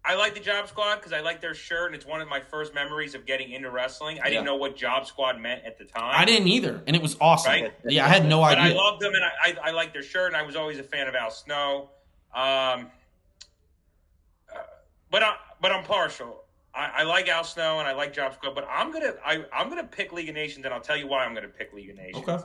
I like the Job Squad because I like their shirt, and it's one of my first memories of getting into wrestling. I didn't know what Job Squad meant at the time. I didn't either, and it was awesome. Right? Yeah, I had no idea. But I loved them, and I liked their shirt, and I was always a fan of Al Snow. But I'm partial. I like Al Snow, and I like Job Squad, but I'm gonna pick League of Nations, and I'll tell you why I'm gonna pick League of Nations. Okay.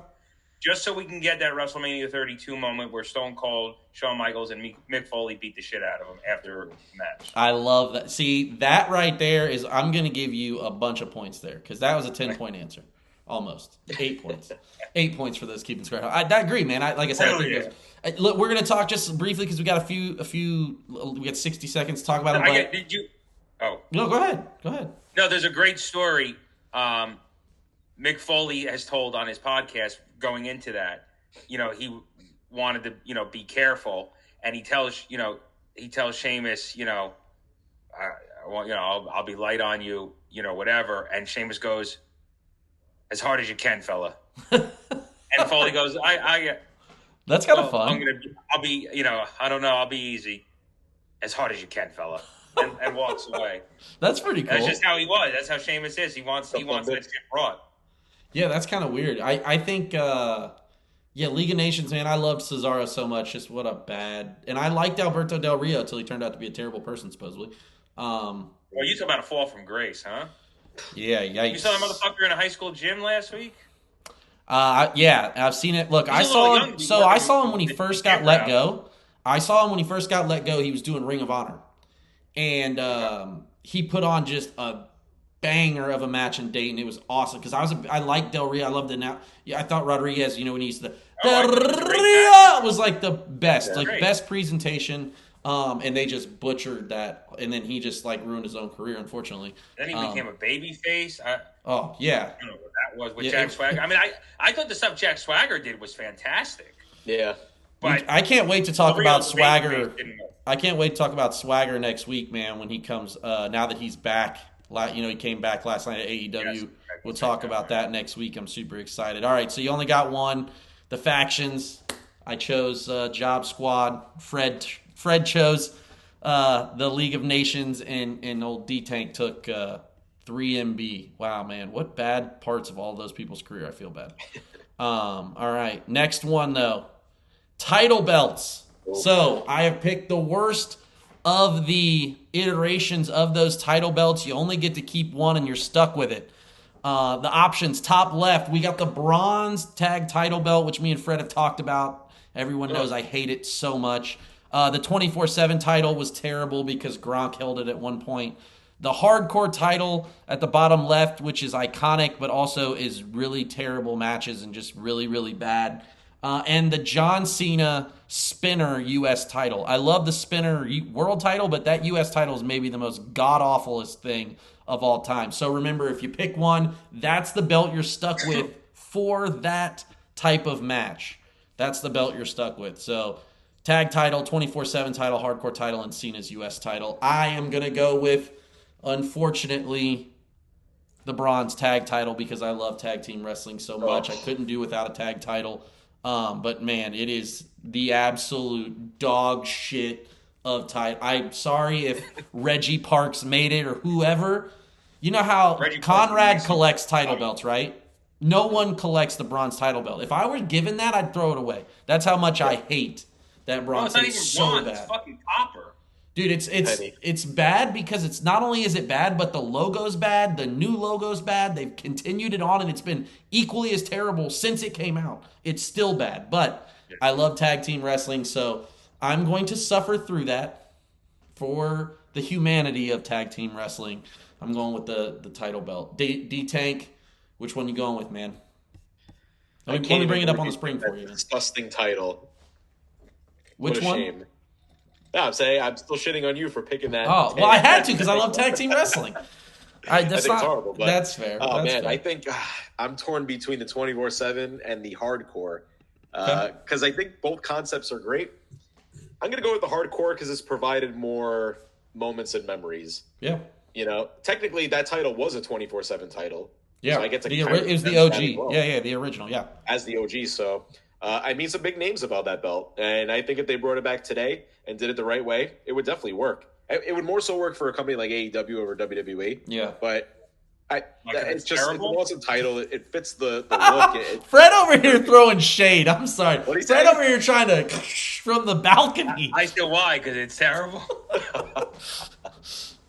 just so we can get that WrestleMania 32 moment where Stone Cold, Shawn Michaels, and Mick Foley beat the shit out of him after the match. I love that. See, that right there is, I'm going to give you a bunch of points there because that was a 10-point answer. Almost. 8 points. 8 points for those keeping score. I agree, man. Like I said, I think look, we're going to talk just briefly because we got we got 60 seconds to talk about it. Did you? Oh. No, go ahead. Go ahead. No, there's a great story Mick Foley has told on his podcast going into that. You know, he wanted to, be careful, and he tells Sheamus, I'll be light on you, whatever. And Sheamus goes, as hard as you can, fella. And Foley goes, That's kind of fun. I'll be, I don't know, I'll be easy. As hard as you can, fella. And walks away. That's pretty cool. That's just how he was. That's how Sheamus is. He wants that shit brought. Yeah, that's kind of weird. I think, League of Nations, man, I loved Cesaro so much. Just what a bad... And I liked Alberto Del Rio until he turned out to be a terrible person, supposedly. Well, you talk about a fall from grace, huh? Yeah, yikes. You saw that motherfucker in a high school gym last week? Yeah, I've seen it. Look, I saw him. So I saw him when he first got let go. He was doing Ring of Honor. And he put on just a banger of a match in Dayton. It was awesome because I liked Del Rio. I loved it now. Yeah, I thought Rodriguez, when he's Del Rio was like the best, best presentation. And they just butchered that, and then he just ruined his own career, unfortunately. Then he became a baby face. Oh yeah, I don't know what that was with Jack Swagger. I mean, I thought the stuff Jack Swagger did was fantastic. Yeah, but I can't wait to talk about Swagger. I can't wait to talk about Swagger next week, man. When he comes, now that he's back, he came back last night at AEW. Yes, we'll talk about that next week. I'm super excited. All right, so you only got one. The factions. I chose Job Squad. Fred chose the League of Nations, and old D-Tank took 3MB. Wow, man. What bad parts of all those people's career. I feel bad. All right. Next one, though. Title belts. So I have picked the worst of the iterations of those title belts. You only get to keep one, and you're stuck with it. The options, top left, we got the bronze tag title belt, which me and Fred have talked about. Everyone knows I hate it so much. The 24/7 title was terrible because Gronk held it at one point. The hardcore title at the bottom left, which is iconic, but also is really terrible matches and just really, really bad. And the John Cena Spinner U.S. title. I love the Spinner World title, but that U.S. title is maybe the most god-awfulest thing of all time. So remember, if you pick one, that's the belt you're stuck with for that type of match. That's the belt you're stuck with. So tag title, 24/7 title, hardcore title, and Cena's U.S. title. I am going to go with, unfortunately, the bronze tag title because I love tag team wrestling so much. I couldn't do without a tag title. But, man, it is the absolute dog shit of title. I'm sorry if Reggie Parks made it or whoever. You know how Conrad collects title belts, right? No one collects the bronze title belt. If I were given that, I'd throw it away. That's how much I hate that bronze. It's not even so bronze. Bad. It's fucking copper. Dude, it's bad because it's not only is it bad, but the logo's bad. The new logo's bad. They've continued it on, and it's been equally as terrible since it came out. It's still bad, but I love tag team wrestling, so I'm going to suffer through that for the humanity of tag team wrestling. I'm going with the title belt. D-Tank, which one you going with, man? Let me bring it up on the screen for you. Disgusting title. Which one? Shame. No, I'm saying I'm still shitting on you for picking that. Oh, well, I had to because I love tag team wrestling. I think it's horrible. But, that's fair. Oh, that's man, fair. I think I'm torn between the 24/7 and the hardcore because I think both concepts are great. I'm going to go with the hardcore because it's provided more moments and memories. Yeah. Technically that title was a 24/7 title. Yeah. So I get to it was the OG. Well. Yeah, the original. Yeah. As the OG. So I mean some big names about that belt. And I think if they brought it back today and did it the right way, it would definitely work. It would more so work for a company like AEW over WWE. Yeah. But it's just it's an awesome title. It fits the look. Fred over here throwing shade. I'm sorry. Fred over here trying to from the balcony. I see why, because it's terrible.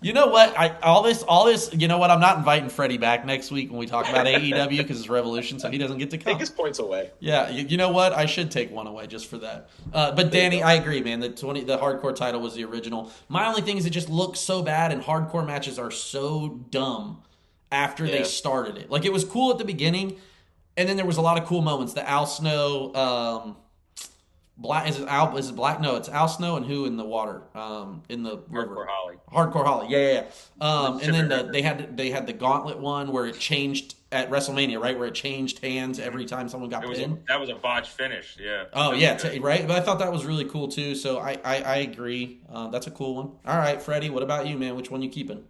You know what? All this. You know what? I'm not inviting Freddie back next week when we talk about AEW because it's Revolution, so he doesn't get to come. Take his points away. Yeah, you know what? I should take one away just for that. But Danny, I agree, man. The hardcore title was the original. My only thing is it just looks so bad, and hardcore matches are so dumb after they started it. Like it was cool at the beginning, and then there was a lot of cool moments. The Al Snow. Black is it Black? No, it's Al Snow and who in the water, in the river. Hardcore Holly. Yeah. And then they had the gauntlet one where it changed at WrestleMania, right? Where it changed hands every time someone got pinned. That was a botched finish. Yeah. Oh yeah, right. But I thought that was really cool too. So I agree. That's a cool one. All right, Freddie. What about you, man? Which one you keeping?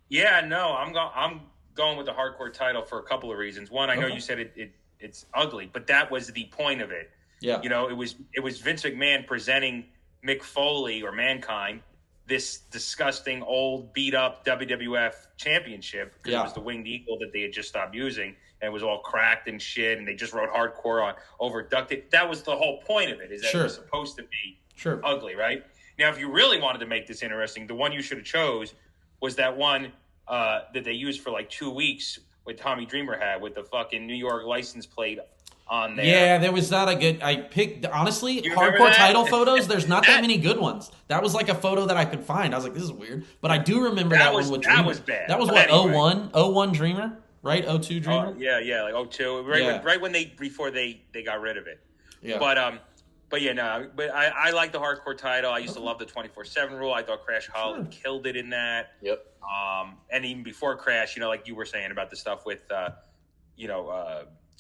Yeah, no, I'm going with the hardcore title for a couple of reasons. One, I know you said it's ugly, but that was the point of it. Yeah, you know, it was Vince McMahon presenting Mick Foley or Mankind this disgusting old beat up WWF championship because it was the Winged Eagle that they had just stopped using and it was all cracked and shit and they just wrote hardcore on over ducted. That was the whole point of it, is that it was supposed to be ugly, right? Now, if you really wanted to make this interesting, the one you should have chose was that one that they used for like 2 weeks with Tommy Dreamer had with the fucking New York license plate on there. Yeah, there was not a good. I picked honestly hardcore title photos. There's not that many good ones. That was like a photo that I could find. I was like, this is weird, but I do remember that one with Dreamer. That was bad. That was what, anyway. 01 Dreamer, right? 02 Dreamer. Yeah, like 02, right when before they got rid of it. Yeah, but yeah, no, but I like the hardcore title. I used to love the 24/7 rule. I thought Crash Holland killed it in that. Yep. And even before Crash, you know, like you were saying about the stuff with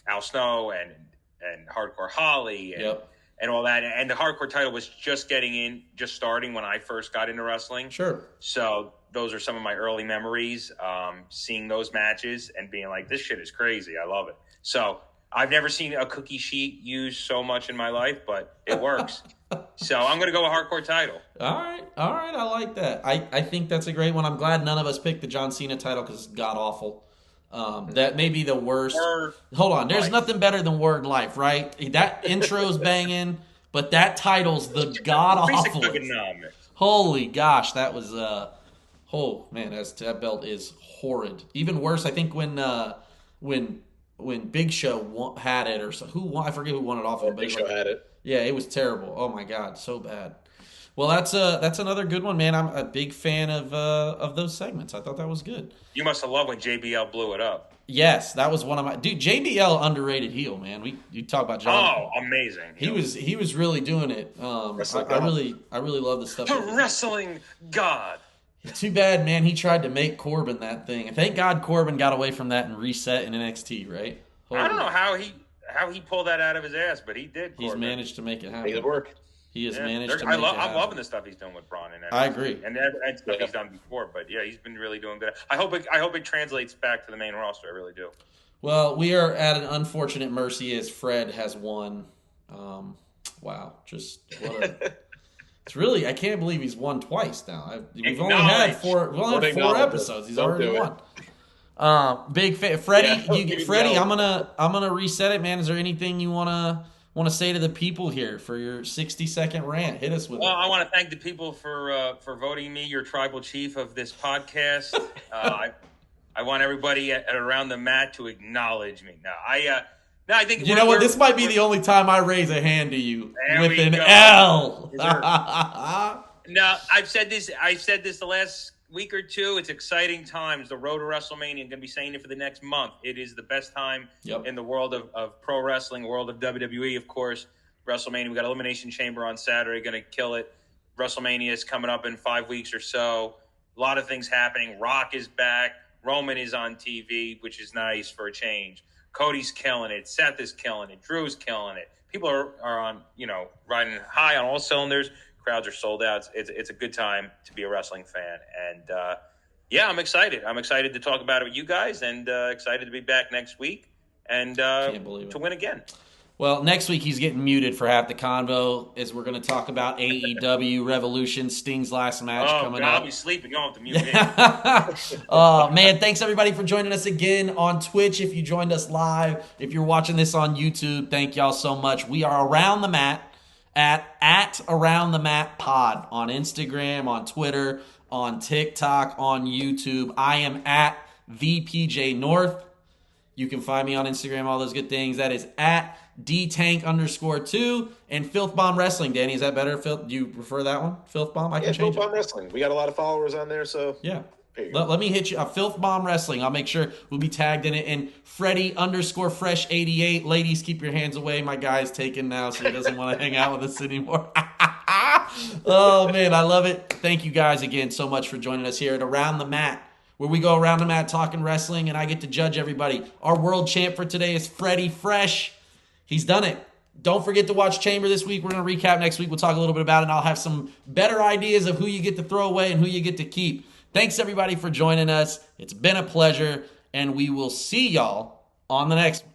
Al Snow and Hardcore Holly and all that. And the hardcore title was just starting when I first got into wrestling. Sure. So those are some of my early memories, seeing those matches and being like, this shit is crazy. I love it. So I've never seen a cookie sheet used so much in my life, but it works. So I'm going to go with hardcore title. All right. I like that. I think that's a great one. I'm glad none of us picked the John Cena title because it's god-awful. That may be the worst. Hold on. There's nothing better than Word Life, right? That intro's banging, but that title's the god-awful. Holy gosh, that was, oh, man, that belt is horrid. Even worse, I think when Big Show had it, or who won, I forget who won it off of him. Big Show had it. Yeah, it was terrible. Oh my god, so bad. Well, that's another good one, man. I'm a big fan of those segments. I thought that was good. You must have loved when JBL blew it up. Yes, that was one of my JBL underrated heel, man. You talk about John. Oh, amazing. He was really doing it. I really love the stuff. Wrestling God. Too bad, man. He tried to make Corbin that thing. And thank God Corbin got away from that and reset in NXT, right? I don't know how he pulled that out of his ass, but he did. He's managed to make it happen. Make it work. He has managed to make it happen. I'm loving the stuff he's done with Braun and I agree. And stuff he's done before, but yeah, he's been really doing good. I hope it translates back to the main roster. I really do. Well, we are at an unfortunate mercy as Fred has won. Wow, just what a... It's really, I can't believe he's won twice now. We've only had four episodes. He's already won. Big fan, Freddie. Freddie, I'm gonna reset it, man. Is there anything you wanna say to the people here for your 60-second rant? Hit us with it. Well, I want to thank the people for voting me your tribal chief of this podcast. I want everybody at Around the Mat to acknowledge me. Now, I think you know what. This might be the only time I raise a hand to you with an L. No, I've said this the last week or two. It's exciting times. The road to WrestleMania. I'm going to be saying it for the next month. It is the best time in the world of pro wrestling, world of WWE, of course. WrestleMania. We got Elimination Chamber on Saturday. Going to kill it. WrestleMania is coming up in 5 weeks or so. A lot of things happening. Rock is back. Roman is on TV, which is nice for a change. Cody's killing it. Seth is killing it. Drew's killing it. People are on, riding high on all cylinders. Crowds are sold out. It's a good time to be a wrestling fan. And, I'm excited. I'm excited to talk about it with you guys and excited to be back next week and to win again. Well, next week he's getting muted for half the convo as we're going to talk about AEW Revolution, Sting's last match coming up. I'll be sleeping. You don't have to mute me. Man, thanks everybody for joining us again on Twitch. If you joined us live, if you're watching this on YouTube, thank y'all so much. We are Around the Mat at AroundTheMatPod on Instagram, on Twitter. on TikTok, on YouTube. I am at VPJ North. You can find me on Instagram, all those good things. That is at DTank_2 and Filth Bomb Wrestling. Danny, is that better? Do you prefer that one? Filth Bomb? I can change Filth Bomb Wrestling. We got a lot of followers on there, so yeah. Let me hit you. Filth Bomb Wrestling. I'll make sure we'll be tagged in it. And Freddy_Fresh88. Ladies, keep your hands away. My guy's taken now, so he doesn't want to hang out with us anymore. Oh, man, I love it. Thank you guys again so much for joining us here at Around the Mat, where we go around the mat talking wrestling, and I get to judge everybody. Our world champ for today is Freddy Fresh. He's done it. Don't forget to watch Chamber this week. We're going to recap next week. We'll talk a little bit about it, and I'll have some better ideas of who you get to throw away and who you get to keep. Thanks, everybody, for joining us. It's been a pleasure, and we will see y'all on the next one.